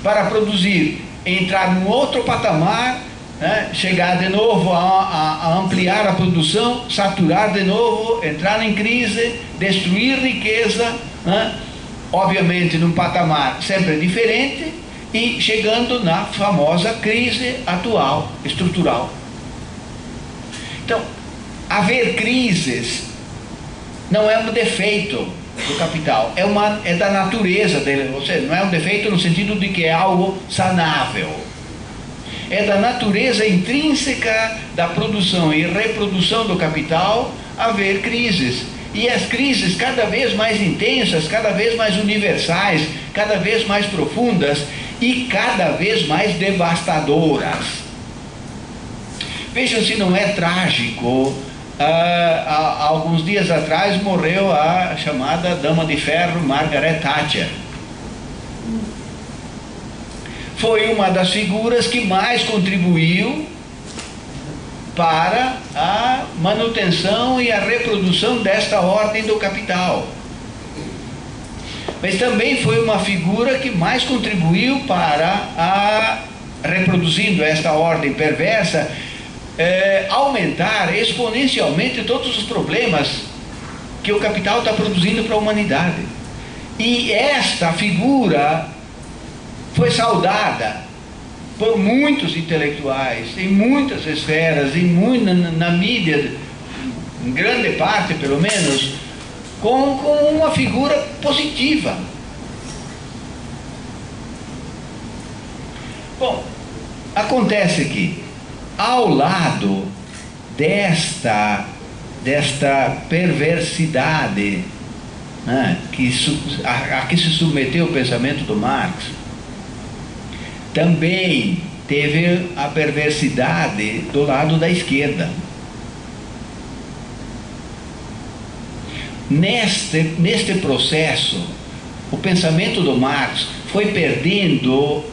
para produzir, entrar num outro patamar, né, chegar de novo a ampliar a produção, saturar de novo, entrar em crise, destruir riqueza, né, obviamente num patamar sempre diferente, e chegando na famosa crise atual, estrutural. Então, haver crises não é um defeito do capital, é da natureza dele, ou seja, não é um defeito no sentido de que é algo sanável. É da natureza intrínseca da produção e reprodução do capital haver crises. E as crises cada vez mais intensas, cada vez mais universais, cada vez mais profundas e cada vez mais devastadoras. Vejam se não é trágico. Há alguns dias atrás morreu a chamada Dama de Ferro Margaret Thatcher. Foi uma das figuras que mais contribuiu para a manutenção e a reprodução desta ordem do capital. Mas também foi uma figura que mais contribuiu para reproduzindo esta ordem perversa, aumentar exponencialmente todos os problemas que o capital está produzindo para a humanidade. E esta figura foi saudada por muitos intelectuais, em muitas esferas, na mídia, em grande parte pelo menos, como uma figura positiva. Bom, acontece que, ao lado desta perversidade, né, a que se submeteu o pensamento do Marx, também teve a perversidade do lado da esquerda. Neste processo, o pensamento do Marx foi perdendo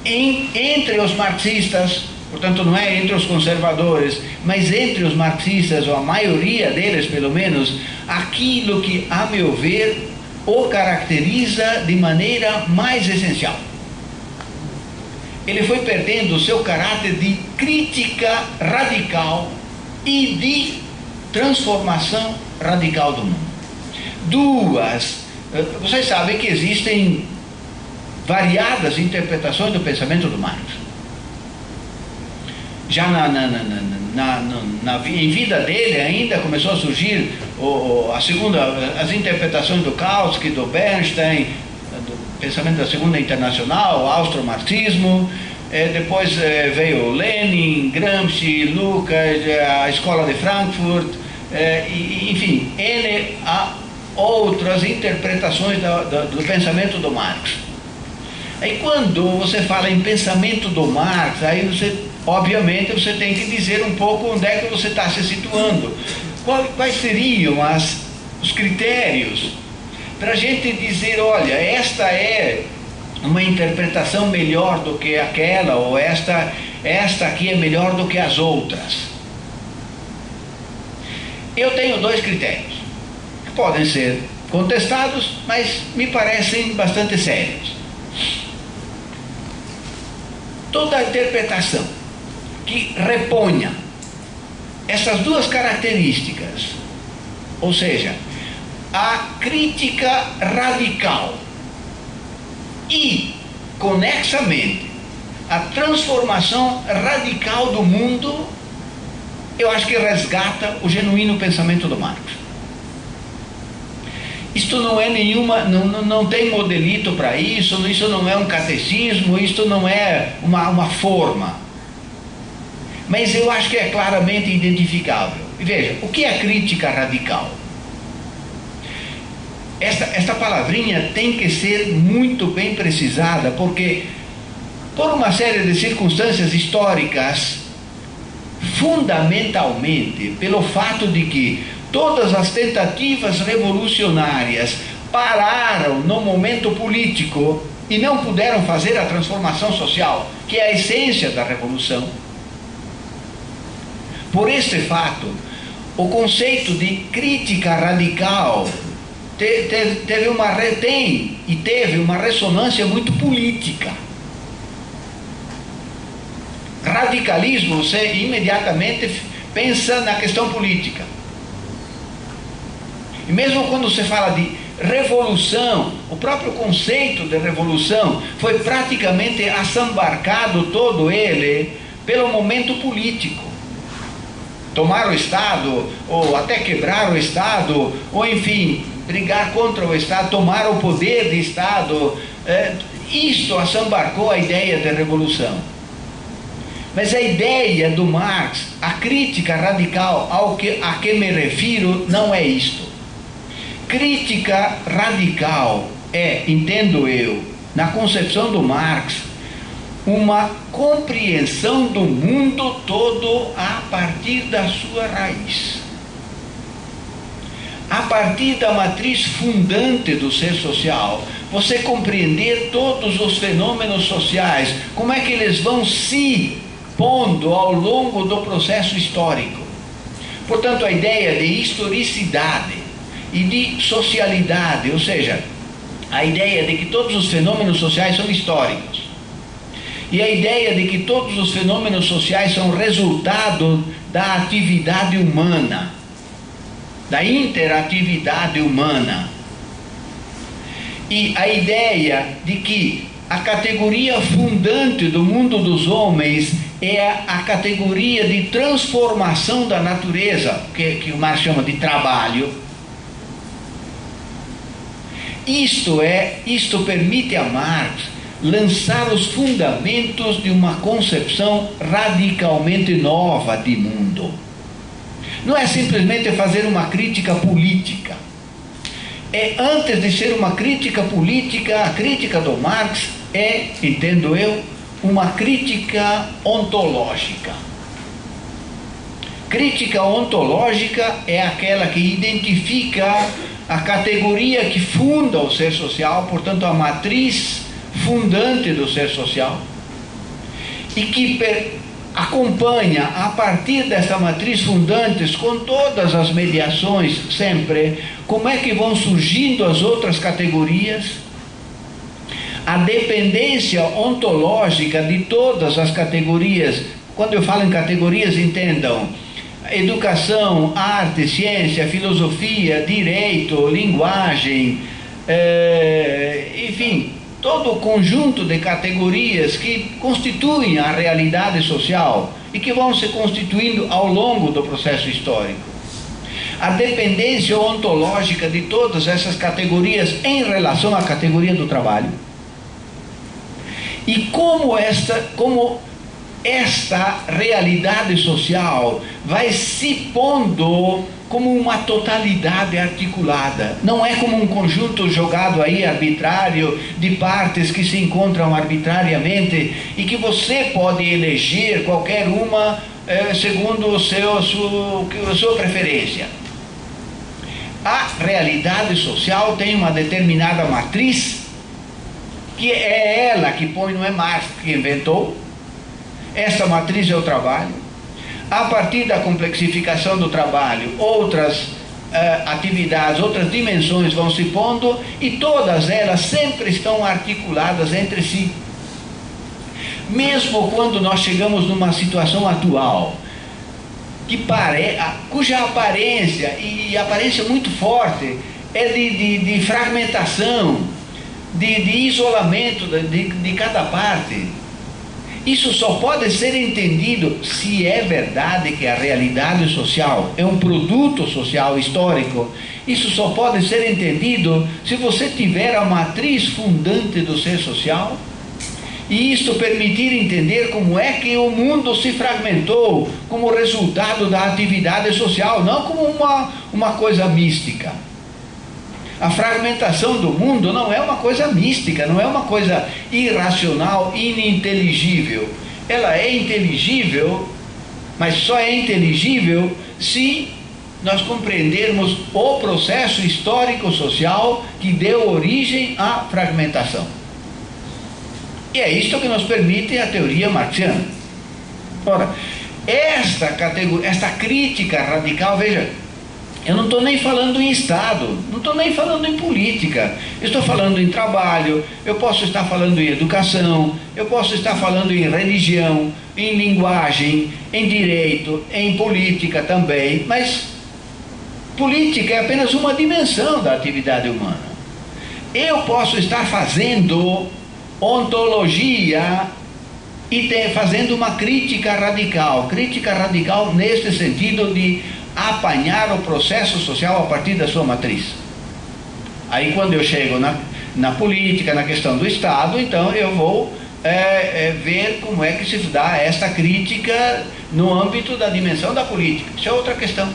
entre os marxistas, portanto não é entre os conservadores, mas entre os marxistas, ou a maioria deles pelo menos, aquilo que, a meu ver, o caracteriza de maneira mais essencial. Ele foi perdendo o seu caráter de crítica radical e de transformação radical do mundo. Vocês sabem que existem variadas interpretações do pensamento do Marx. Já em vida dele ainda começou a surgir as interpretações do Kautsky, do Bernstein, do pensamento da Segunda Internacional, o austro-marxismo. Depois veio Lenin, Gramsci, Lucas, a Escola de Frankfurt, enfim, há outras interpretações do pensamento do Marx. Aí quando você fala em pensamento do Marx, aí obviamente você tem que dizer um pouco onde é que você está se situando. Quais seriam os critérios para a gente dizer, olha, esta é uma interpretação melhor do que aquela, ou esta aqui é melhor do que as outras? Eu tenho dois critérios, que podem ser contestados, mas me parecem bastante sérios. Toda interpretação que reponha essas duas características, ou seja, a crítica radical e, conexamente, a transformação radical do mundo, eu acho que resgata o genuíno pensamento do Marx. Isto não é não tem modelito para isso não é um catecismo, isto não é uma forma. Mas eu acho que é claramente identificável. E veja, o que é crítica radical? Esta palavrinha tem que ser muito bem precisada, porque, por uma série de circunstâncias históricas, fundamentalmente pelo fato de que todas as tentativas revolucionárias pararam no momento político e não puderam fazer a transformação social, que é a essência da revolução. Por este fato, o conceito de crítica radical teve uma ressonância muito política. Radicalismo, você imediatamente pensa na questão política. E mesmo quando você fala de revolução, o próprio conceito de revolução foi praticamente assambarcado todo ele pelo momento político. Tomar o Estado, ou até quebrar o Estado, ou enfim, brigar contra o Estado, tomar o poder de Estado, isto assambarcou a ideia de revolução. Mas a ideia do Marx, a crítica radical a que me refiro, não é isto. Crítica radical é, entendo eu, na concepção do Marx, uma compreensão do mundo todo a partir da sua raiz. A partir da matriz fundante do ser social, você compreender todos os fenômenos sociais, como é que eles vão se pondo ao longo do processo histórico. Portanto, a ideia de historicidade e de socialidade, ou seja, a ideia de que todos os fenômenos sociais são históricos, e a ideia de que todos os fenômenos sociais são resultado da atividade humana, da interatividade humana, e a ideia de que a categoria fundante do mundo dos homens é a categoria de transformação da natureza, que o Marx chama de trabalho. Isto permite a Marx lançar os fundamentos de uma concepção radicalmente nova de mundo. Não é simplesmente fazer uma crítica política. Antes de ser uma crítica política, a crítica do Marx é, entendo eu, uma crítica ontológica. Crítica ontológica é aquela que identifica a categoria que funda o ser social, portanto a matriz fundante do ser social, e que acompanha a partir dessa matriz fundante, com todas as mediações sempre, como é que vão surgindo as outras categorias, a dependência ontológica de todas as categorias. Quando eu falo em categorias, entendam: educação, arte, ciência, filosofia, direito, linguagem, enfim, todo o conjunto de categorias que constituem a realidade social e que vão se constituindo ao longo do processo histórico. A dependência ontológica de todas essas categorias em relação à categoria do trabalho. E como esta realidade social vai se pondo como uma totalidade articulada. Não é como um conjunto jogado aí arbitrário de partes que se encontram arbitrariamente e que você pode eleger qualquer uma segundo a sua preferência. A realidade social tem uma determinada matriz, que é ela que põe, não é Marx que inventou. Essa matriz é o trabalho. A partir da complexificação do trabalho, outras atividades, outras dimensões vão se pondo, e todas elas sempre estão articuladas entre si. Mesmo quando nós chegamos numa situação atual, cuja aparência, e aparência muito forte, é de fragmentação, de isolamento de cada parte. Isso só pode ser entendido se é verdade que a realidade social é um produto social histórico. Isso só pode ser entendido se você tiver a matriz fundante do ser social, e isto permitir entender como é que o mundo se fragmentou como resultado da atividade social, não como uma coisa mística. A fragmentação do mundo não é uma coisa mística, não é uma coisa irracional, ininteligível. Ela é inteligível, mas só é inteligível se nós compreendermos o processo histórico-social que deu origem à fragmentação. E é isto que nos permite a teoria marxiana. Ora, esta crítica radical, veja, eu não estou nem falando em Estado, não estou nem falando em política, eu estou falando em trabalho, eu posso estar falando em educação, eu posso estar falando em religião, em linguagem, em direito, em política também, mas Política é apenas uma dimensão da atividade humana. Eu posso estar fazendo ontologia e fazendo uma crítica radical neste sentido de apanhar o processo social a partir da sua matriz. Aí quando eu chego na política, na questão do Estado, então eu vou ver como é que se dá esta crítica no âmbito da dimensão da política. Isso é outra questão.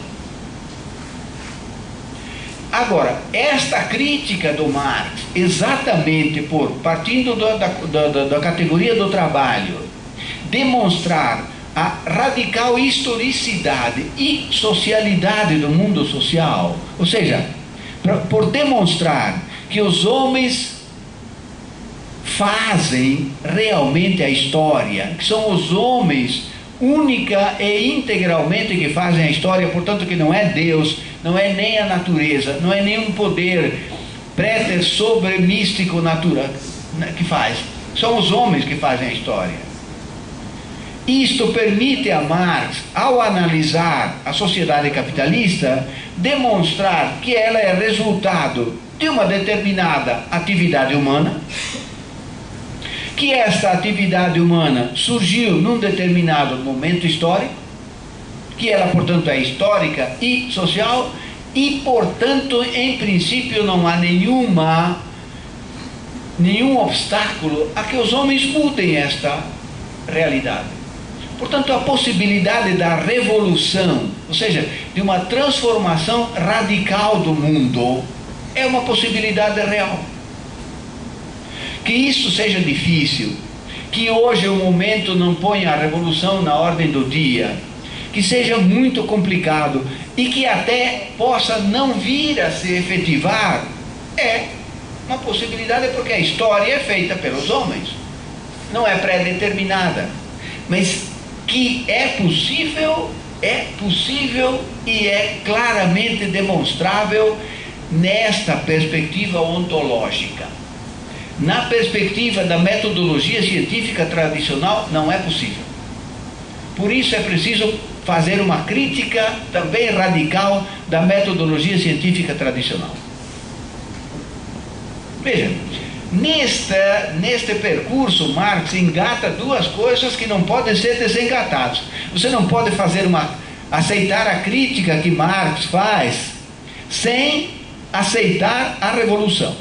Agora, esta crítica do Marx, exatamente partindo da categoria do trabalho, demonstrar a radical historicidade e socialidade do mundo social, ou seja, por demonstrar que os homens fazem realmente a história, que são os homens única e integralmente que fazem a história, portanto que não é Deus, não é nem a natureza, não é nenhum poder préter sobre místico natural que faz, são os homens que fazem a história. Isto permite a Marx, ao analisar a sociedade capitalista, demonstrar que ela é resultado de uma determinada atividade humana, que esta atividade humana surgiu num determinado momento histórico, que ela, portanto, é histórica e social, e, portanto, em princípio, não há nenhum obstáculo a que os homens mudem esta realidade. Portanto, a possibilidade da revolução, ou seja, de uma transformação radical do mundo, é uma possibilidade real. Que isso seja difícil, que hoje o momento não ponha a revolução na ordem do dia, que seja muito complicado e que até possa não vir a se efetivar, é uma possibilidade, porque a história é feita pelos homens, não é pré-determinada, mas que é possível e é claramente demonstrável nesta perspectiva ontológica. Na perspectiva da metodologia científica tradicional, não é possível. Por isso é preciso fazer uma crítica também radical da metodologia científica tradicional. Veja, neste percurso, Marx engata duas coisas que não podem ser desengatadas. Você não pode aceitar a crítica que Marx faz sem aceitar a revolução.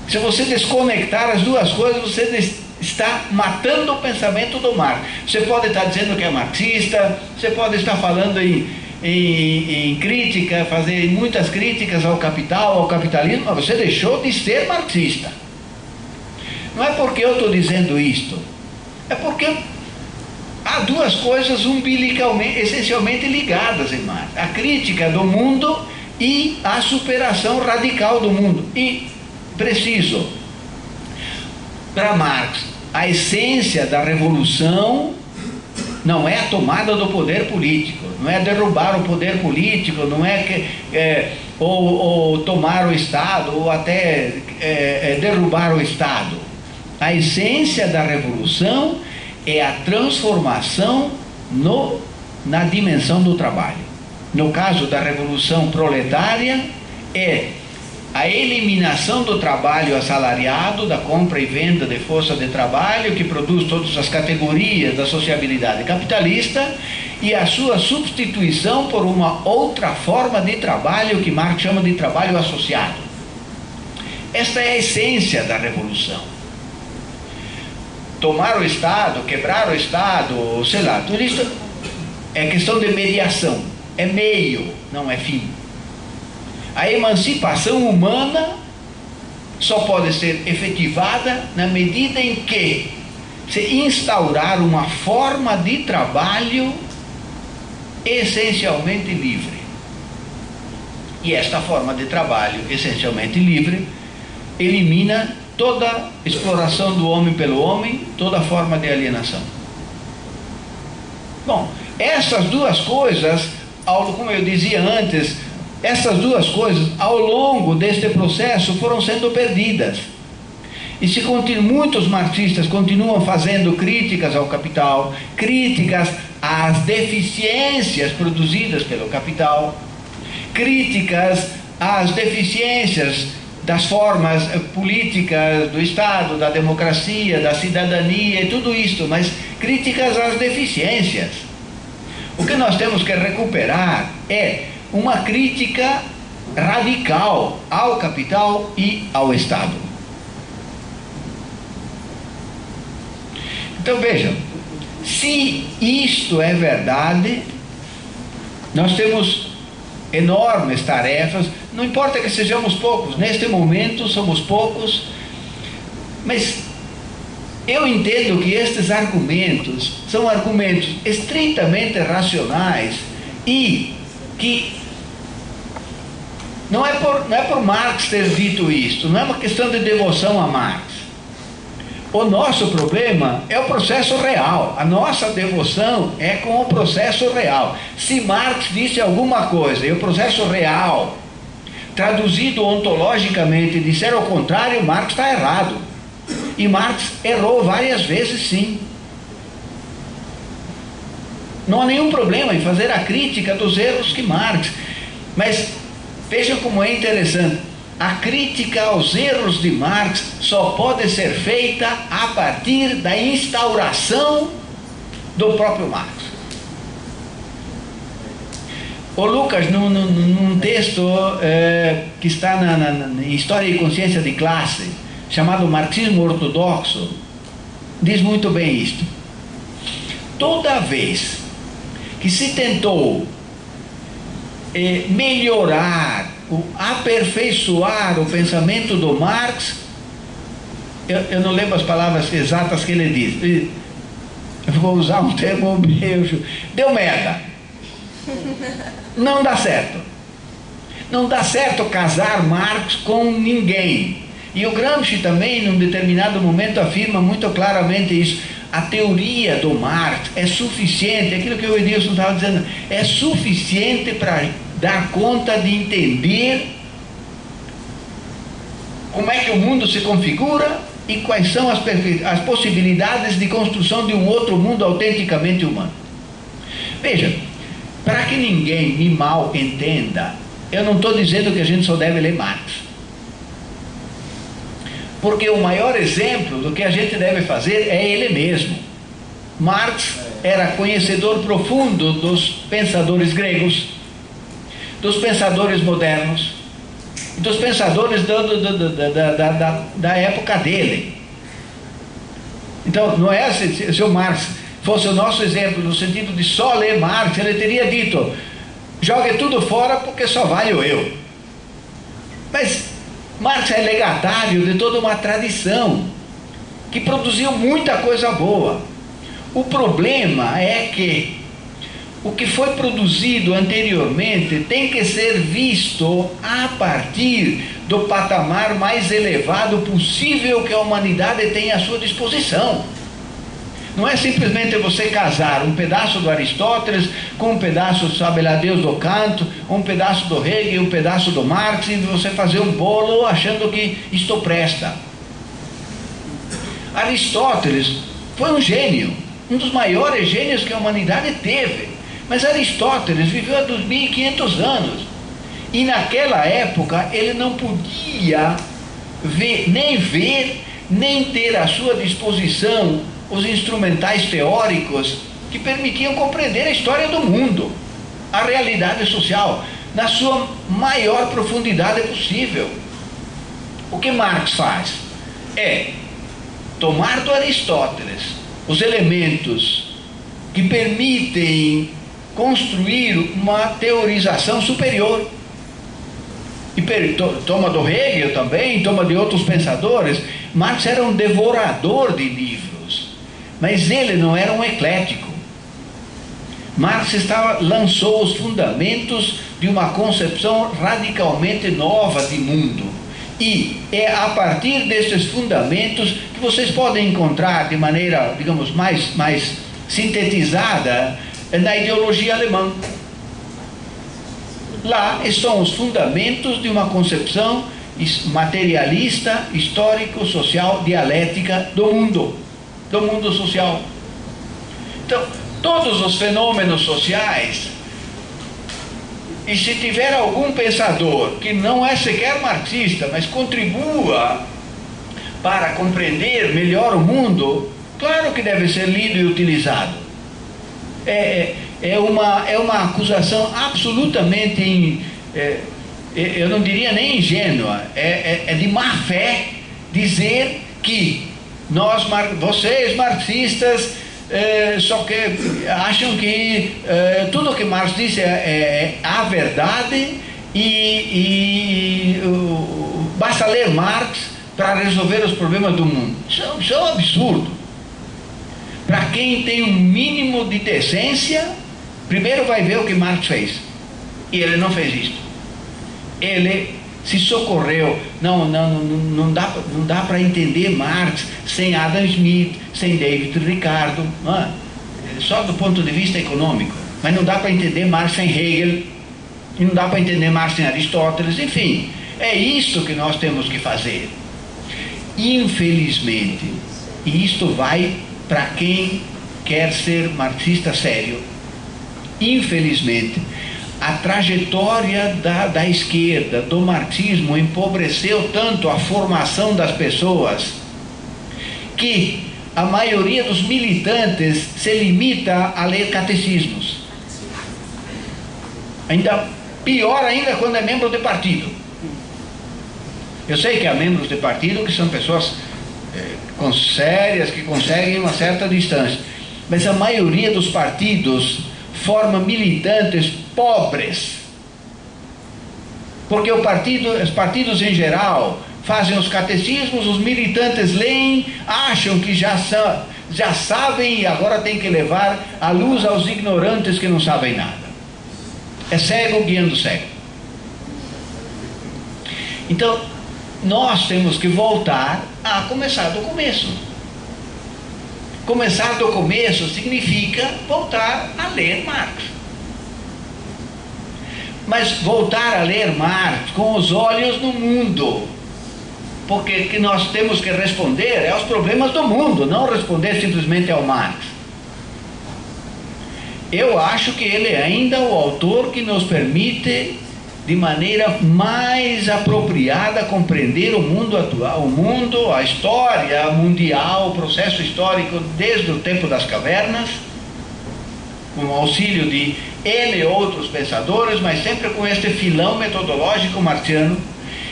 Se você desconectar as duas coisas, você está matando o pensamento do Marx. Você pode estar dizendo que é marxista, você pode estar falando em crítica, fazer muitas críticas ao capital, ao capitalismo, mas você deixou de ser marxista. Não é porque eu estou dizendo isto, é porque há duas coisas umbilicalmente, essencialmente ligadas em Marx: a crítica do mundo e a superação radical do mundo. E preciso, para Marx, a essência da revolução não é a tomada do poder político, não é derrubar o poder político, não é ou tomar o Estado, ou até derrubar o Estado. A essência da revolução é a transformação na dimensão do trabalho. No caso da revolução proletária, é a eliminação do trabalho assalariado, da compra e venda de força de trabalho, que produz todas as categorias da sociabilidade capitalista, e a sua substituição por uma outra forma de trabalho, que Marx chama de trabalho associado. Esta é a essência da revolução. Tomar o Estado, quebrar o Estado, sei lá, tudo isso é questão de mediação, é meio, não é fim. A emancipação humana só pode ser efetivada na medida em que se instaurar uma forma de trabalho essencialmente livre. E esta forma de trabalho essencialmente livre elimina toda exploração do homem pelo homem, toda forma de alienação. Bom, essas duas coisas, como eu dizia antes, essas duas coisas, ao longo deste processo, foram sendo perdidas. E muitos marxistas continuam fazendo críticas ao capital, críticas às deficiências produzidas pelo capital, críticas às deficiências das formas políticas do Estado, da democracia, da cidadania e tudo isso, mas críticas às deficiências. O que nós temos que recuperar é uma crítica radical ao capital e ao Estado. Então vejam, se isto é verdade, nós temos enormes tarefas, não importa que sejamos poucos, neste momento somos poucos, mas eu entendo que estes argumentos são argumentos estritamente racionais e que não é por Marx ter dito isto, não é uma questão de devoção a Marx. O nosso problema é o processo real. A nossa devoção é com o processo real. Se Marx disse alguma coisa e o processo real, traduzido ontologicamente, disser o contrário, Marx está errado. E Marx errou várias vezes, sim. Não há nenhum problema em fazer a crítica dos erros que Marx. Mas vejam como é interessante. A crítica aos erros de Marx só pode ser feita a partir da instauração do próprio Marx. O Lucas, num texto que está na História e Consciência de Classe, chamado Marxismo Ortodoxo, diz muito bem isto. Toda vez que se tentou melhorar, aperfeiçoar o pensamento do Marx, eu não lembro as palavras exatas que ele diz, eu vou usar um termo meio, deu merda, não dá certo, não dá certo casar Marx com ninguém. E o Gramsci também, num determinado momento, afirma muito claramente isso. A teoria do Marx é suficiente, aquilo que o Edilson estava dizendo, é suficiente para dar conta de entender como é que o mundo se configura e quais são as possibilidades de construção de um outro mundo autenticamente humano. Veja, para que ninguém me mal entenda, eu não estou dizendo que a gente só deve ler Marx. Porque o maior exemplo do que a gente deve fazer é ele mesmo. Marx era conhecedor profundo dos pensadores gregos, dos pensadores modernos, dos pensadores da época dele. Então, não é se o Marx fosse o nosso exemplo, no sentido de só ler Marx, ele teria dito, jogue tudo fora porque só vale o eu. Mas Marx é legatário de toda uma tradição que produziu muita coisa boa. O problema é que o que foi produzido anteriormente tem que ser visto a partir do patamar mais elevado possível que a humanidade tem à sua disposição. Não é simplesmente você casar um pedaço do Aristóteles com um pedaço, sabe lá Deus, do Kant, um pedaço do Hegel, um pedaço do Marx, e você fazer um bolo achando que isto presta. Aristóteles foi um gênio, um dos maiores gênios que a humanidade teve. Mas Aristóteles viveu há 2.500 anos. E naquela época ele não podia ver, nem ter à sua disposição os instrumentais teóricos que permitiam compreender a história do mundo, a realidade social, na sua maior profundidade possível. O que Marx faz é tomar do Aristóteles os elementos que permitem construir uma teorização superior. E toma do Hegel também, toma de outros pensadores. Marx era um devorador de livros, mas ele não era um eclético. Marx lançou os fundamentos de uma concepção radicalmente nova de mundo. E é a partir desses fundamentos que vocês podem encontrar de maneira, digamos, mais sintetizada na ideologia alemã. Lá estão os fundamentos de uma concepção materialista, histórico, social, dialética do mundo social. Então, todos os fenômenos sociais. E se tiver algum pensador que não é sequer marxista, mas contribua para compreender melhor o mundo, claro que deve ser lido e utilizado. É uma acusação absolutamente, eu não diria nem ingênua, é de má fé dizer que vocês marxistas só que acham que tudo que Marx disse é a verdade e basta ler Marx para resolver os problemas do mundo. Isso é um absurdo. Para quem tem um mínimo de decência, primeiro vai ver o que Marx fez. E ele não fez isso. Ele se socorreu. Não dá para entender Marx sem Adam Smith, sem David Ricardo, só do ponto de vista econômico. Mas não dá para entender Marx sem Hegel, e não dá para entender Marx sem Aristóteles. Enfim, é isto que nós temos que fazer. Infelizmente, e isto vai para quem quer ser marxista sério, infelizmente, a trajetória da esquerda, do marxismo, empobreceu tanto a formação das pessoas que a maioria dos militantes se limita a ler catecismos. Pior ainda quando é membro de partido. Eu sei que há membros de partido que são pessoas sérias, que conseguem uma certa distância, mas a maioria dos partidos forma militantes pobres, porque os partidos em geral fazem os catecismos, os militantes leem, acham que já sabem e agora tem que levar a luz aos ignorantes que não sabem nada. É cego guiando cego. Então nós temos que voltar a começar do começo. Começar do começo significa voltar a ler Marx. Mas voltar a ler Marx com os olhos no mundo. Porque o que nós temos que responder é aos problemas do mundo, não responder simplesmente ao Marx. Eu acho que ele é ainda o autor que nos permite, de maneira mais apropriada, compreender o mundo atual, o mundo, a história mundial, o processo histórico desde o tempo das cavernas, com o auxílio de N outros pensadores, mas sempre com este filão metodológico marxiano,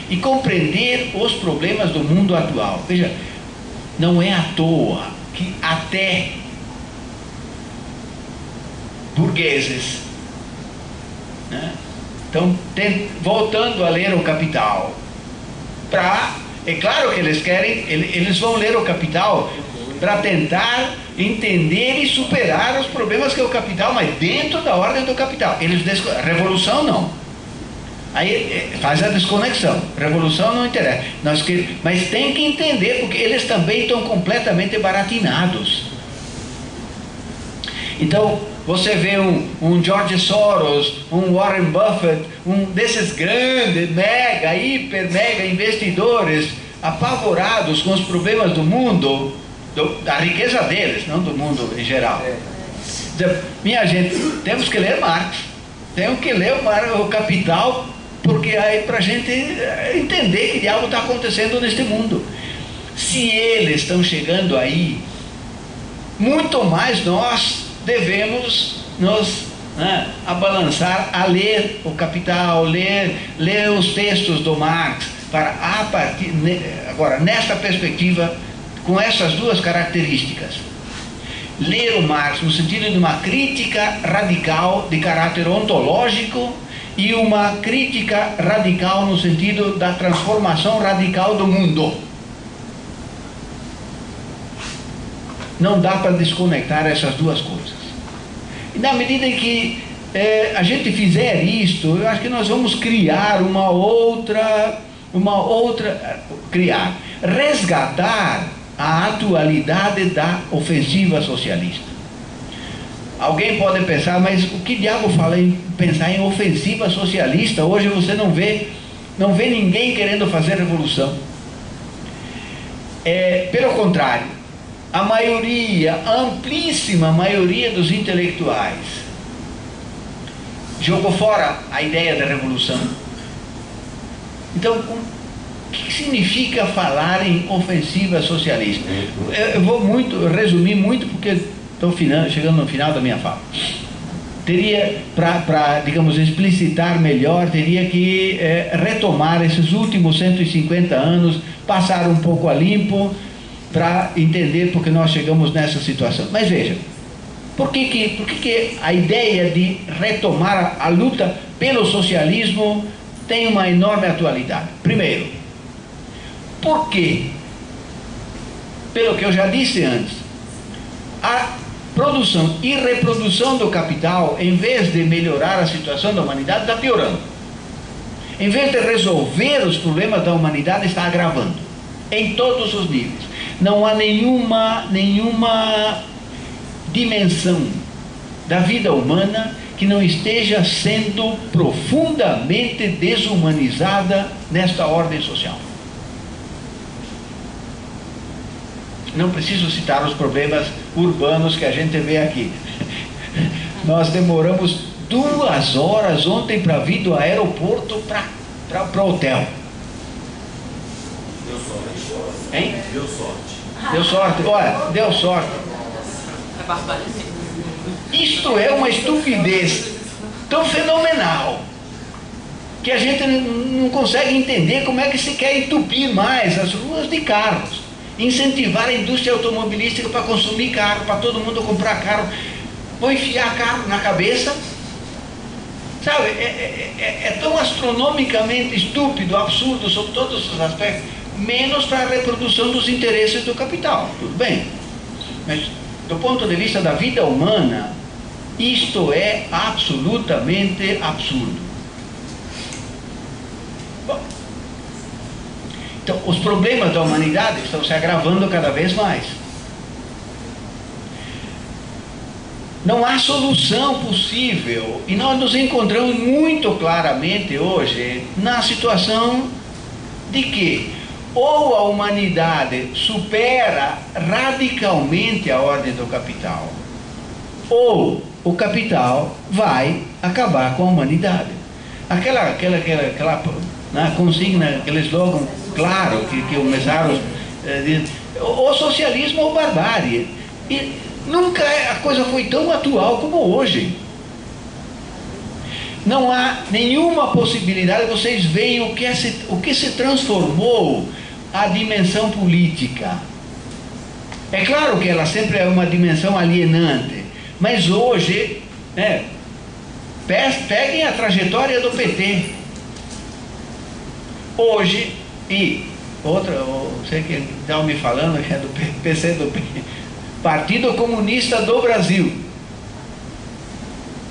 e compreender os problemas do mundo atual. Veja, não é à toa que até burgueses, né, estão voltando a ler o Capital. É claro que eles vão ler o Capital para tentar entender e superar os problemas que é o Capital, mas dentro da ordem do Capital. Revolução não. Aí faz a desconexão. Revolução não interessa. Mas tem que entender, porque eles também estão completamente baratinados. Então, você vê um George Soros, um Warren Buffett, um desses grandes, mega investidores, apavorados com os problemas do mundo, da riqueza deles, não do mundo em geral. Minha gente, temos que ler Marx, temos que ler o Capital, porque aí para a gente entender que diabo está acontecendo neste mundo. Se eles estão chegando aí, muito mais nós devemos nos abalançar a ler o Capital, ler os textos do Marx, para agora, nesta perspectiva, com essas duas características. Ler o Marx no sentido de uma crítica radical de caráter ontológico e uma crítica radical no sentido da transformação radical do mundo. Não dá para desconectar essas duas coisas. E na medida em que a gente fizer isto, eu acho que nós vamos criar resgatar a atualidade da ofensiva socialista. Alguém pode pensar, mas o que diabo fala em pensar em ofensiva socialista? Hoje você não vê ninguém querendo fazer revolução. Pelo contrário, a maioria, a amplíssima maioria dos intelectuais jogou fora a ideia da revolução. Então, o que significa falar em ofensiva socialista? Eu vou resumir muito, porque estou chegando no final da minha fala. Teria, para digamos, explicitar melhor, teria que retomar esses últimos 150 anos, passar um pouco a limpo, para entender porque nós chegamos nessa situação. Mas veja, por que a ideia de retomar a luta pelo socialismo tem uma enorme atualidade? Primeiro, porque, pelo que eu já disse antes, a produção e reprodução do capital, em vez de melhorar a situação da humanidade, está piorando. Em vez de resolver os problemas da humanidade, está agravando, em todos os níveis. Não há nenhuma dimensão da vida humana que não esteja sendo profundamente desumanizada nesta ordem social. Não preciso citar os problemas urbanos que a gente vê aqui. Nós demoramos 2 horas ontem para vir do aeroporto para o hotel. Deu sorte. Hein? Deu sorte. Deu sorte. Olha, deu sorte. Isto é uma estupidez tão fenomenal que a gente não consegue entender como é que se quer entupir mais as ruas de carros, incentivar a indústria automobilística para consumir carro, para todo mundo comprar carro. Vou enfiar carro na cabeça, sabe? É tão astronomicamente estúpido, absurdo sob todos os aspectos, menos para a reprodução dos interesses do capital. Tudo bem, mas do ponto de vista da vida humana, isto é absolutamente absurdo. Bom, então, os problemas da humanidade estão se agravando cada vez mais. Não há solução possível, e nós nos encontramos muito claramente hoje na situação de que ou a humanidade supera radicalmente a ordem do capital, ou o capital vai acabar com a humanidade. Aquela consigna, aquele slogan claro que o Mesaros diz, ou socialismo ou barbárie. E nunca a coisa foi tão atual como hoje. Não há nenhuma possibilidade. Vocês veem o que se transformou a dimensão política. É claro que ela sempre é uma dimensão alienante, mas hoje, peguem a trajetória do PT. Hoje, e outra, você que estava me falando, que é do PCdoB, Partido Comunista do Brasil,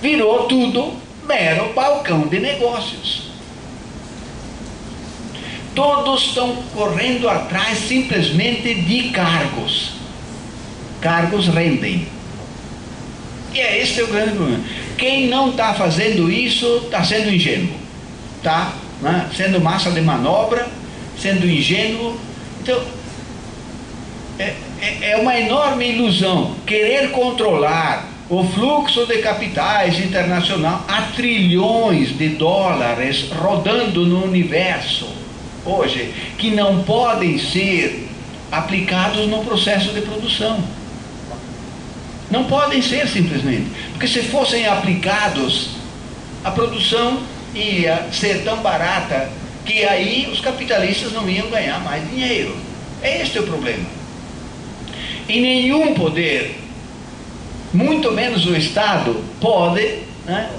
virou tudo mero balcão de negócios. Todos estão correndo atrás simplesmente de cargos. Cargos rendem. E esse é o grande problema. Quem não está fazendo isso está sendo ingênuo, está sendo massa de manobra, sendo ingênuo. Então, é uma enorme ilusão querer controlar o fluxo de capitais internacional a trilhões de dólares rodando no universo hoje, que não podem ser aplicados no processo de produção. Não podem ser simplesmente, porque se fossem aplicados, a produção ia ser tão barata que aí os capitalistas não iam ganhar mais dinheiro. Este é o problema. E nenhum poder, muito menos o Estado, pode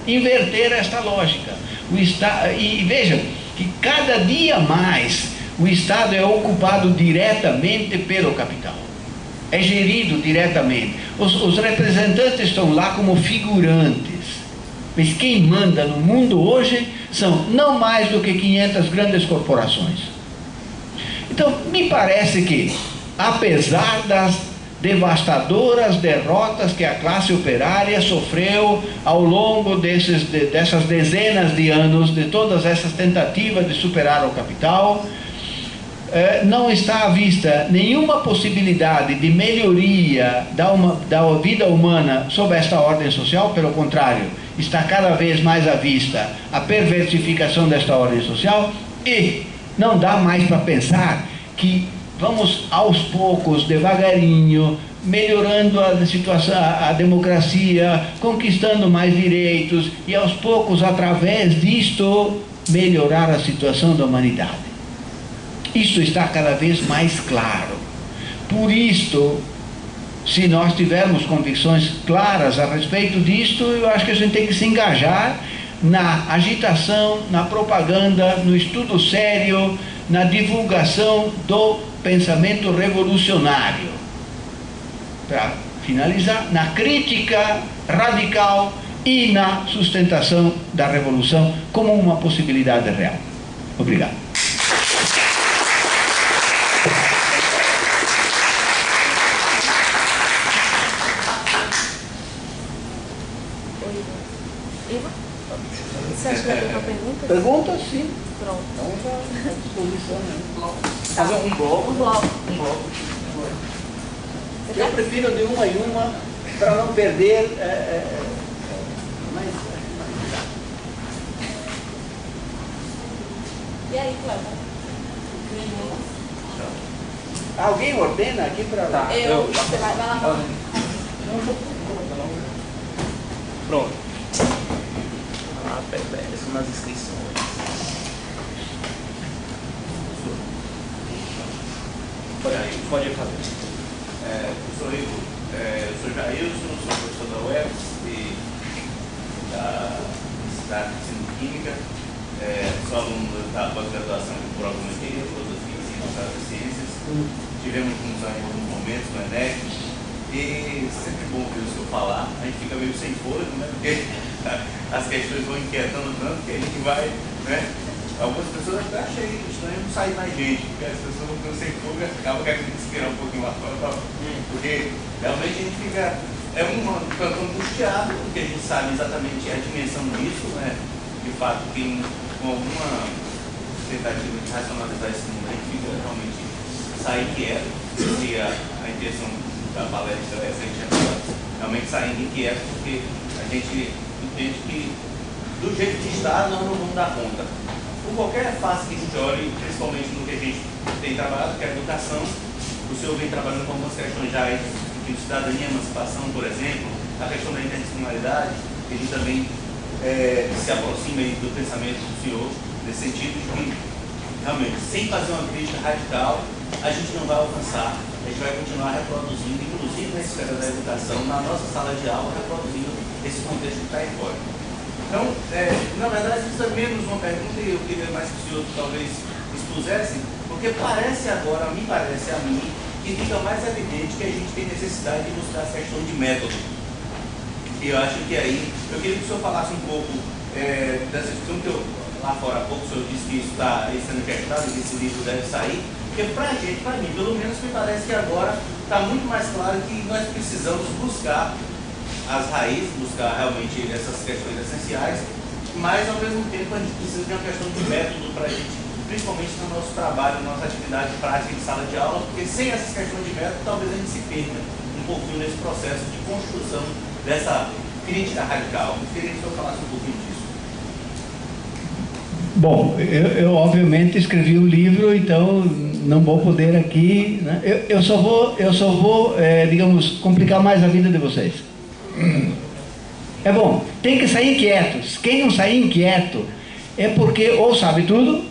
inverter esta lógica. E veja que cada dia mais o Estado é ocupado diretamente pelo capital. É gerido diretamente. Os representantes estão lá como figurantes. Mas quem manda no mundo hoje são não mais do que 500 grandes corporações. Então, me parece que, apesar das devastadoras derrotas que a classe operária sofreu ao longo dessas dezenas de anos, de todas essas tentativas de superar o capital, não está à vista nenhuma possibilidade de melhoria da vida humana sob esta ordem social, pelo contrário, está cada vez mais à vista a perversificação desta ordem social, e não dá mais para pensar que vamos aos poucos, devagarinho, melhorando a situação, a democracia, conquistando mais direitos e aos poucos, através disto, melhorar a situação da humanidade. Isto está cada vez mais claro. Por isto, se nós tivermos convicções claras a respeito disto, eu acho que a gente tem que se engajar na agitação, na propaganda, no estudo sério, na divulgação do pensamento revolucionário. Para finalizar, na crítica radical e na sustentação da revolução como uma possibilidade real. Obrigado. Você acha que vai ter uma pergunta? Pergunta, sim. Pronto. Então, à disposição. Fazer um bloco. Um bloco. Eu prefiro de uma em uma, para não perder. E aí, Cláudio? Alguém ordena aqui para lá? Você vai lá. Pronto. Peraí, são nas inscrições. Pode fazer. Professor Igor, eu sou Jailson, sou professor da UEPS e da Universidade de Ensino-Química, sou aluno da pós-graduação em Agronomia, Filosofia e Ciências. Tivemos alguns momentos no ENEC e sempre bom ouvir o senhor falar. A gente fica meio sem fôlego, né? Porque as questões vão inquietando tanto que a gente vai, né? Algumas pessoas até acham estranho não sair mais gente, porque as pessoas vão ficando sem fôlego, acaba que a gente respirar um pouquinho lá fora, porque realmente a gente fica angustiado, porque a gente sabe exatamente a dimensão disso, né? De fato, que com alguma tentativa de racionalizar esse mundo, a gente fica realmente sair quieto, e a intenção da palestra é essa, a gente realmente saindo inquieto, porque a gente entende que do jeito que está, nós não vamos dar conta. Por qualquer face que a gente olhe, principalmente no que a gente tem trabalhado, que é a educação, o senhor vem trabalhando com algumas questões já de cidadania e emancipação, por exemplo, a questão da interdisciplinaridade, que a gente também se aproxima do pensamento do senhor, nesse sentido de que, realmente, sem fazer uma crítica radical, a gente não vai alcançar, a gente vai continuar reproduzindo, inclusive na esfera da educação, na nossa sala de aula, reproduzindo esse contexto que está aí fora. Então, na verdade, isso é menos uma pergunta e eu queria mais que o senhor talvez expusesse, porque parece agora, me parece a mim, que fica mais evidente que a gente tem necessidade de buscar essa questão de método. E eu acho que aí, eu queria que o senhor falasse um pouco dessa questão que lá fora há pouco o senhor disse que isso está sendo questionado e que esse livro deve sair, porque para a gente, para mim, pelo menos me parece que agora está muito mais claro que nós precisamos buscar as raízes, buscar realmente essas questões essenciais, mas ao mesmo tempo a gente precisa de uma questão de método para a gente, principalmente no nosso trabalho, na nossa atividade prática em sala de aula, porque sem essas questões de método talvez a gente se perca um pouquinho nesse processo de construção dessa crítica radical. Eu queria que o senhor falasse um pouquinho disso. Bom, eu obviamente escrevi um livro, então não vou poder aqui, né? Eu só vou, digamos, complicar mais a vida de vocês. É bom, tem que sair quietos. Quem não sair inquieto é porque ou sabe tudo,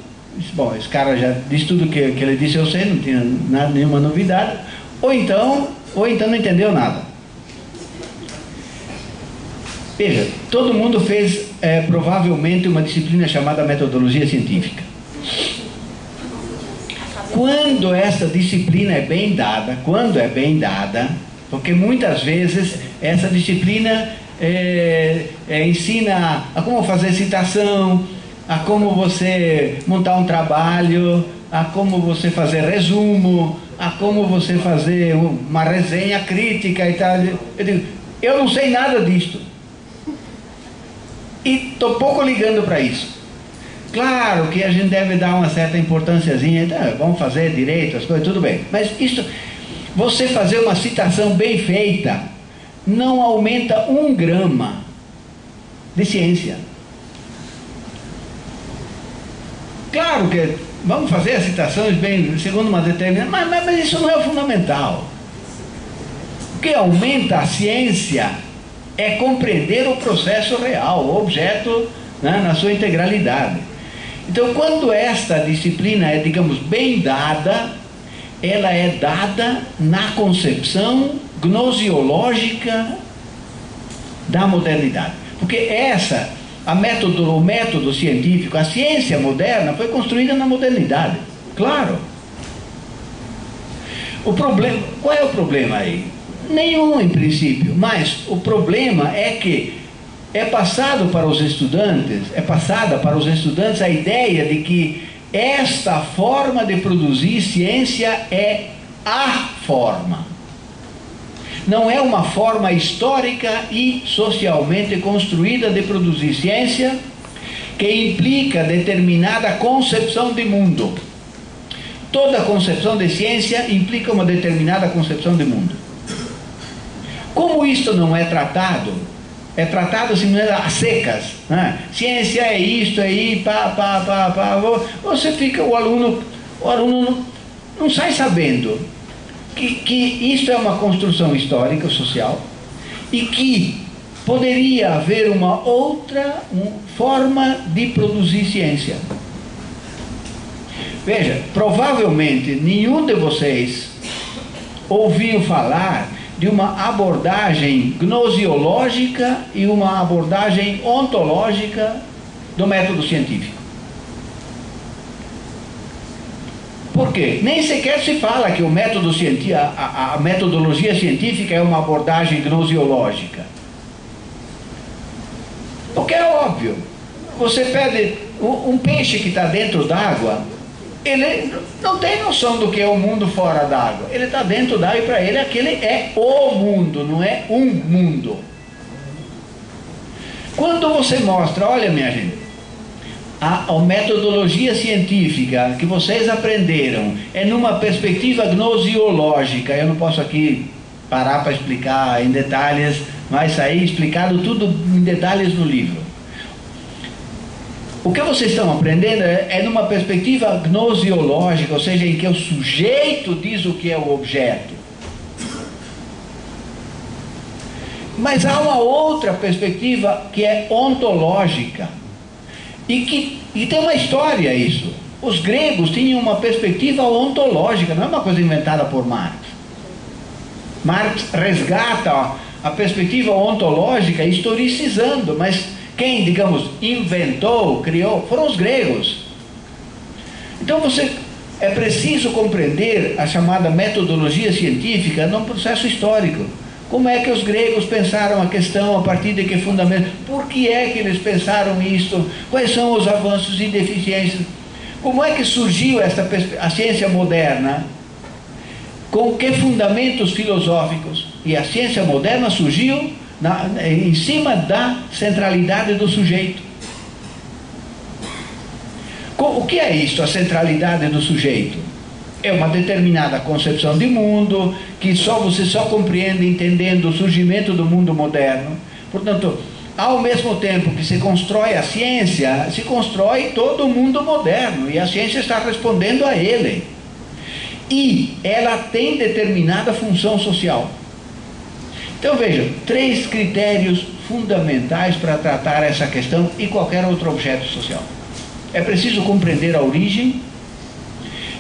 bom, esse cara já disse tudo que ele disse, eu sei, não tinha nenhuma novidade, ou então não entendeu nada. Veja, todo mundo fez provavelmente uma disciplina chamada metodologia científica. Quando essa disciplina é bem dada, porque muitas vezes essa disciplina ensina a como fazer citação, a como você montar um trabalho, a como você fazer resumo, a como você fazer uma resenha crítica e tal. Eu digo, eu não sei nada disto. E estou pouco ligando para isso. Claro que a gente deve dar uma certa importânciazinha, então, vamos fazer direito, as coisas, tudo bem. Mas isso, você fazer uma citação bem feita, não aumenta 1 grama de ciência. Claro que vamos fazer as citações bem, segundo uma determinada, mas isso não é o fundamental. O que aumenta a ciência é compreender o processo real, o objeto, né, na sua integralidade. Então, quando esta disciplina é, digamos, bem dada, ela é dada na concepção gnosiológica da modernidade. Porque o método científico, a ciência moderna foi construída na modernidade, claro. Qual é o problema aí? Nenhum, em princípio, mas o problema é que é passada para os estudantes a ideia de que esta forma de produzir ciência é a forma. Não é uma forma histórica e socialmente construída de produzir ciência que implica determinada concepção de mundo. Toda concepção de ciência implica uma determinada concepção de mundo. Como isto não é tratado, é tratado assim, às secas, né? Ciência é isto aí, você fica, o aluno não sai sabendo que isto é uma construção histórica, social, e que poderia haver uma outra forma de produzir ciência. Veja, provavelmente nenhum de vocês ouviu falar de uma abordagem gnosiológica e uma abordagem ontológica do método científico. Por quê? Nem sequer se fala que a metodologia científica é uma abordagem gnosiológica. Porque é óbvio. Você pede um peixe que está dentro d'água, ele não tem noção do que é o mundo fora d'água. Ele está dentro d'água e para ele aquele é o mundo, não é um mundo. Quando você mostra, olha minha gente, a metodologia científica que vocês aprenderam é numa perspectiva gnosiológica, eu não posso aqui parar para explicar em detalhes, vai sair explicado tudo em detalhes no livro. O que vocês estão aprendendo é numa perspectiva gnosiológica, ou seja, em que o sujeito diz o que é o objeto. Mas há uma outra perspectiva que é ontológica. E tem uma história isso. Os gregos tinham uma perspectiva ontológica, não é uma coisa inventada por Marx. Marx resgata a perspectiva ontológica historicizando, mas quem, digamos, inventou, criou, foram os gregos. Então é preciso compreender a chamada metodologia científica num processo histórico. Como é que os gregos pensaram a questão, a partir de que fundamento? Por que é que eles pensaram isto? Quais são os avanços e deficiências? Como é que surgiu a ciência moderna? Com que fundamentos filosóficos? E a ciência moderna surgiu em cima da centralidade do sujeito. O que é isto, a centralidade do sujeito? É uma determinada concepção de mundo que você só compreende entendendo o surgimento do mundo moderno. Portanto, ao mesmo tempo que se constrói a ciência, se constrói todo o mundo moderno e a ciência está respondendo a ele. E ela tem determinada função social. Então vejam, 3 critérios fundamentais para tratar essa questão e qualquer outro objeto social. É preciso compreender a origem,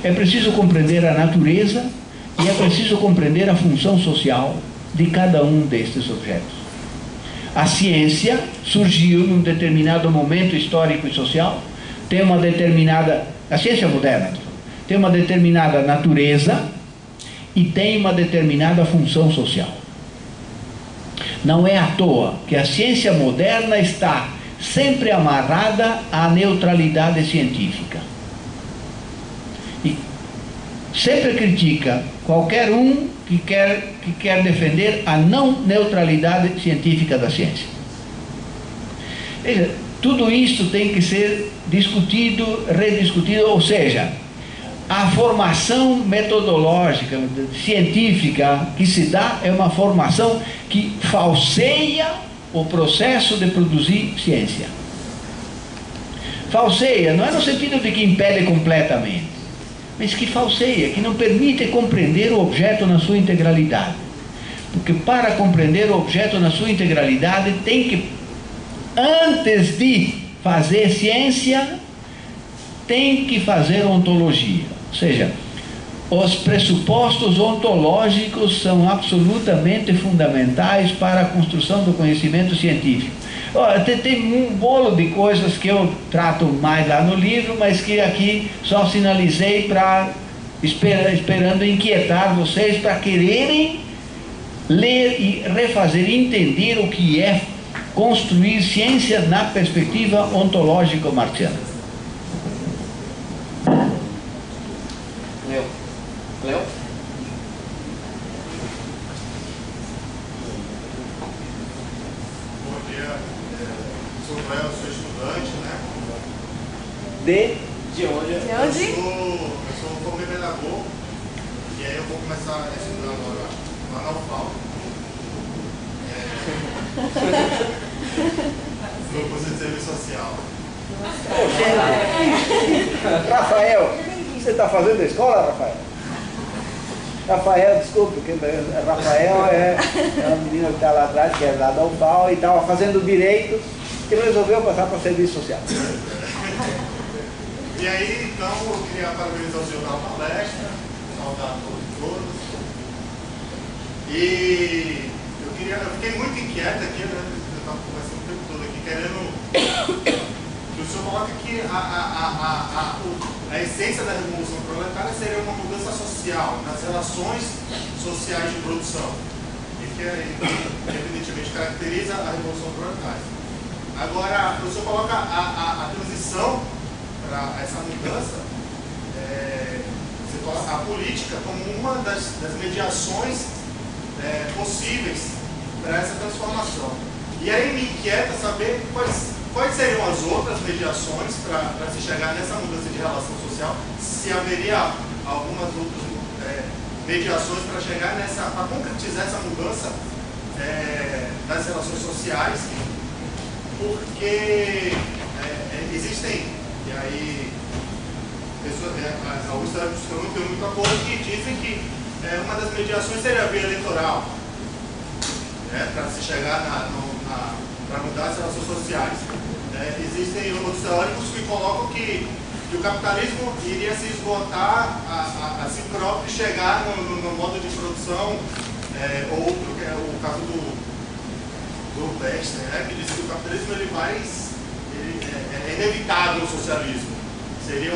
é preciso compreender a natureza e é preciso compreender a função social de cada um destes objetos. A ciência surgiu num determinado momento histórico e social, tem uma determinada, a ciência moderna, tem uma determinada natureza e tem uma determinada função social. Não é à toa que a ciência moderna está sempre amarrada à neutralidade científica. E sempre critica qualquer um que quer defender a não neutralidade científica da ciência. Veja, Tudo isso tem que ser discutido, rediscutido, ou seja, a formação metodológica, científica que se dá é uma formação que falseia o processo de produzir ciência. Falseia, não é no sentido de que impede completamente, mas que falseia, que não permite compreender o objeto na sua integralidade. Porque para compreender o objeto na sua integralidade tem que, antes de fazer ciência, tem que fazer ontologia. Ou seja, os pressupostos ontológicos são absolutamente fundamentais para a construção do conhecimento científico. Tem um bolo de coisas que eu trato mais lá no livro, mas que aqui só sinalizei esperando inquietar vocês para quererem ler e refazer, entender o que é construir ciência na perspectiva ontológico-marxiana. Léo? Bom dia, sou o Léo, sou estudante, né? De onde? Eu sou formei pedagogo, e aí eu vou começar a estudar agora lá na UFAL. No curso de serviço social. Rafael, você está fazendo a escola, Rafael? Rafael, desculpe, porque Rafael é uma menina que está lá atrás, que é lá da UFAL, e estava fazendo direito, e resolveu passar para o serviço social. E aí, então, eu queria parabenizar o senhor pela palestra, saudar todos. E eu fiquei muito inquieto aqui, né? Eu estava conversando o tempo todo aqui, querendo que o senhor coloque que a essência da Revolução Proletária seria uma mudança social, nas relações sociais de produção, e que evidentemente caracteriza a Revolução Proletária. Agora, o senhor coloca a transição para essa mudança, você coloca a política como uma das mediações possíveis para essa transformação. E aí me inquieta saber quais seriam as outras mediações para se chegar nessa mudança de relação social, se haveria algumas outras mediações para chegar para concretizar essa mudança das relações sociais, porque existem, e aí alguns teóricos que eu não tenho muito acordo, que dizem que uma das mediações seria a via eleitoral, para se chegar para mudar as relações sociais. Existem outros teóricos que colocam que o capitalismo iria se esgotar a si próprio e chegar no modo de produção outro, que é o caso do Bester, que diz que o capitalismo é inevitável o socialismo. Seria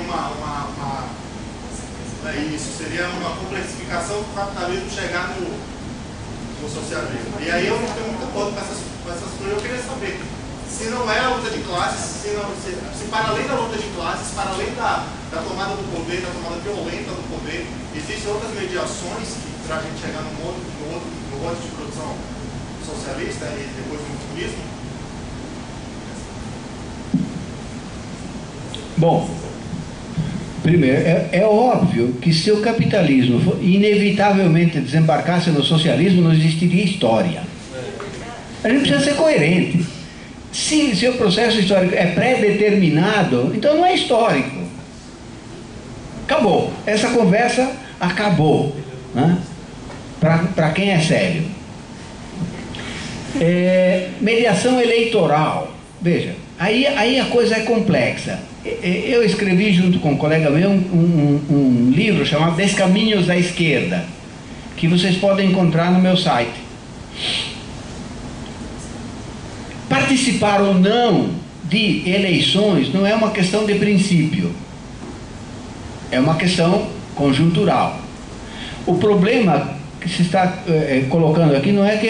seria uma complexificação do capitalismo chegar no socialismo. E aí eu não tenho muito acordo com essas coisas. Eu queria saber se não é a luta de classes, se para além da luta de classes, para além da tomada do poder, da tomada violenta do poder, existem outras mediações para a gente chegar no modo de produção socialista e depois no comunismo? Bom, primeiro, é óbvio que se o capitalismo inevitavelmente desembarcasse no socialismo, não existiria história. A gente precisa ser coerente. Se o processo histórico é pré-determinado, então não é histórico. Acabou. Essa conversa acabou, né? Para quem é sério. Mediação eleitoral. Veja, aí a coisa é complexa. Eu escrevi junto com um colega meu um livro chamado Descaminhos da Esquerda, que vocês podem encontrar no meu site. Participar ou não de eleições não é uma questão de princípio, é uma questão conjuntural. O problema que se está colocando aqui não é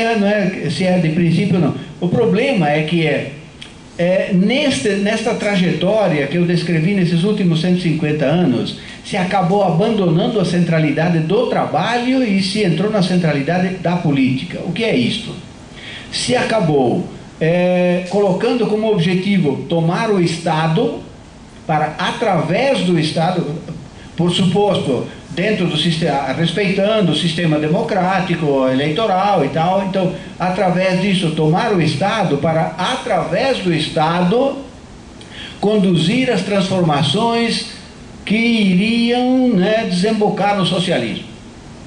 se é de princípio ou não. O problema é que nesta trajetória que eu descrevi nesses últimos 150 anos, se acabou abandonando a centralidade do trabalho e se entrou na centralidade da política. O que é isto? Se acabou colocando como objetivo tomar o Estado para, através do Estado, por suposto, dentro do sistema, respeitando o sistema democrático, eleitoral e tal, então, através disso, tomar o Estado para, através do Estado, conduzir as transformações que iriam, né, desembocar no socialismo.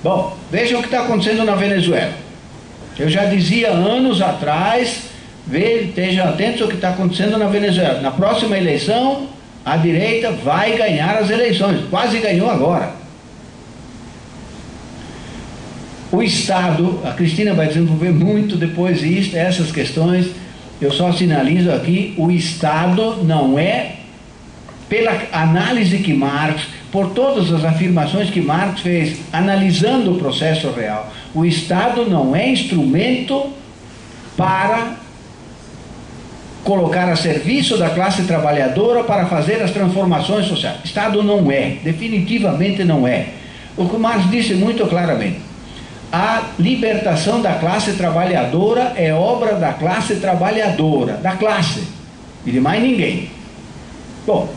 Bom, vejam o que está acontecendo na Venezuela. Eu já dizia anos atrás, estejam atentos ao que está acontecendo na Venezuela. Na próxima eleição, a direita vai ganhar as eleições, quase ganhou agora. O Estado, a Cristina vai desenvolver muito depois isso, essas questões, eu só sinalizo aqui, o Estado não é, pela análise que Marx, por todas as afirmações que Marx fez, analisando o processo real, o Estado não é instrumento para colocar a serviço da classe trabalhadora para fazer as transformações sociais. Estado não é, definitivamente não é. O que Marx disse muito claramente, a libertação da classe trabalhadora é obra da classe trabalhadora, da classe, e de mais ninguém. Bom,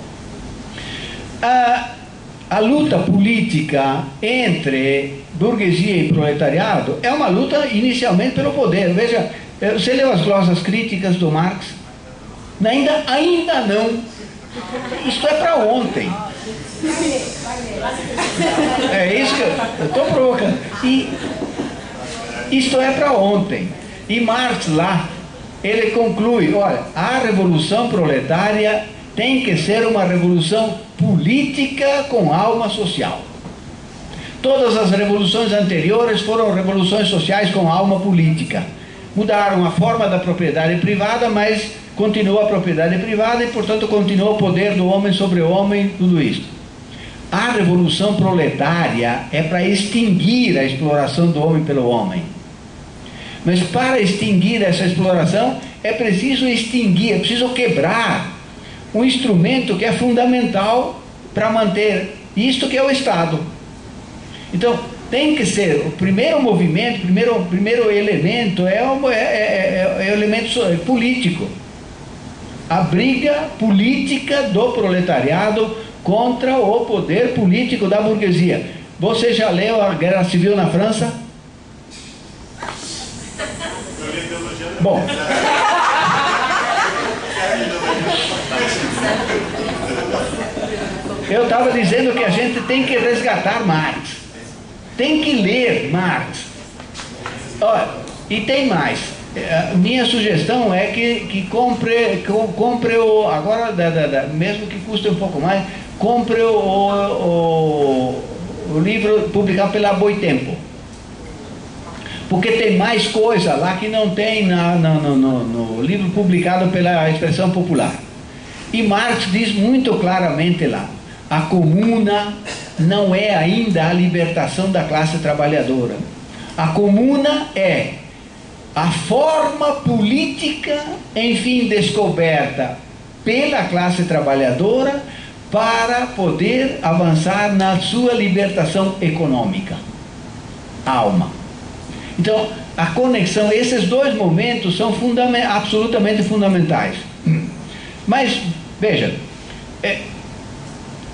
a luta política entre burguesia e proletariado é uma luta inicialmente pelo poder. Veja, você leu as glosas críticas do Marx? Ainda não. Isto é para ontem. É isso que eu estou provocando. E isto é para ontem. E Marx lá, ele conclui, olha, a revolução proletária tem que ser uma revolução política com alma social. Todas as revoluções anteriores foram revoluções sociais com alma política. Mudaram a forma da propriedade privada, mas continua a propriedade privada e, portanto, continua o poder do homem sobre o homem, tudo isso. A revolução proletária é para extinguir a exploração do homem pelo homem. Mas para extinguir essa exploração, é preciso extinguir, é preciso quebrar um instrumento que é fundamental para manter isto que é o Estado. Então, tem que ser, o primeiro movimento, o primeiro elemento é o elemento político. A briga política do proletariado contra o poder político da burguesia. Você já leu a Guerra Civil na França? Bom. Eu estava dizendo que a gente tem que resgatar Marx. Tem que ler Marx. Olha, e tem mais. Minha sugestão é que compre o, agora mesmo que custe um pouco mais, compre o livro publicado pela Boitempo, porque tem mais coisa lá que não tem no livro publicado pela Expressão Popular. E Marx diz muito claramente lá, a comuna não é ainda a libertação da classe trabalhadora. A comuna é a forma política, enfim, descoberta pela classe trabalhadora para poder avançar na sua libertação econômica. Alma. Então, a conexão, esses dois momentos são absolutamente fundamentais. Mas, veja,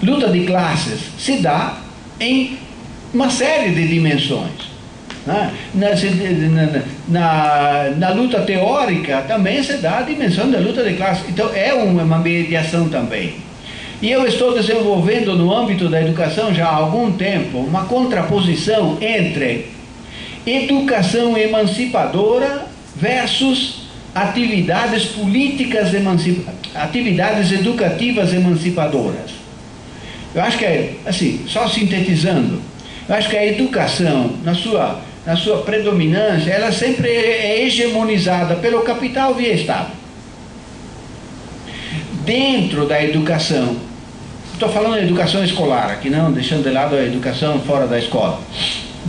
luta de classes se dá em uma série de dimensões. Na luta teórica também se dá a dimensão da luta de classe. Então é uma mediação também. E eu estou desenvolvendo no âmbito da educação já há algum tempo uma contraposição entre educação emancipadora versus atividades políticas atividades educativas emancipadoras. Eu acho que assim, só sintetizando, eu acho que a educação, na sua predominância, ela sempre é hegemonizada pelo capital via Estado. Dentro da educação, estou falando da educação escolar aqui, não deixando de lado a educação fora da escola.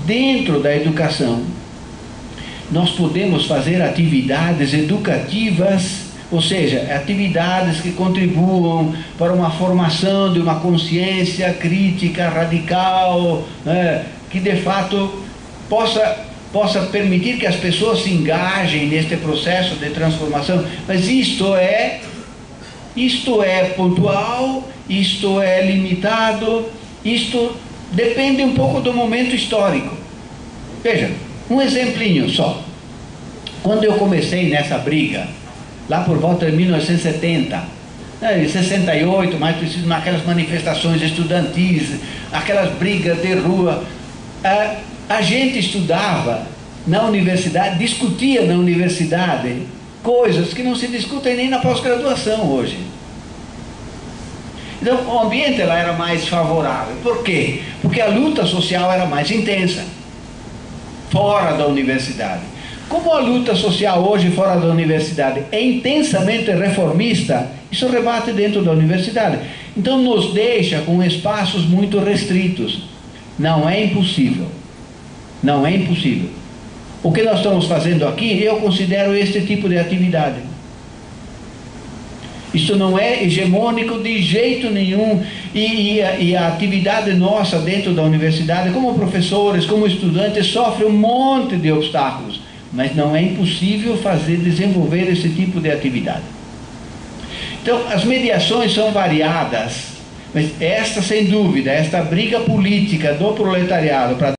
Dentro da educação, nós podemos fazer atividades educativas, ou seja, atividades que contribuam para uma formação de uma consciência crítica radical, né, que de fato possa possa permitir que as pessoas se engajem neste processo de transformação, mas isto é pontual, isto é limitado, isto depende um pouco do momento histórico. Veja, um exemplinho só. Quando eu comecei nessa briga, lá por volta de 1970, 68, mais preciso, naquelas manifestações estudantis, aquelas brigas de rua, a gente estudava na universidade, discutia na universidade coisas que não se discutem nem na pós-graduação hoje. Então o ambiente lá era mais favorável. Por quê? Porque a luta social era mais intensa fora da universidade. Como a luta social hoje fora da universidade é intensamente reformista, isso rebate dentro da universidade. Então nos deixa com espaços muito restritos. Não é impossível. Não é impossível. O que nós estamos fazendo aqui, eu considero este tipo de atividade. Isso não é hegemônico de jeito nenhum. E a atividade nossa dentro da universidade, como professores, como estudantes, sofre um monte de obstáculos. Mas não é impossível desenvolver esse tipo de atividade. Então, as mediações são variadas, mas esta, sem dúvida, esta briga política do proletariado para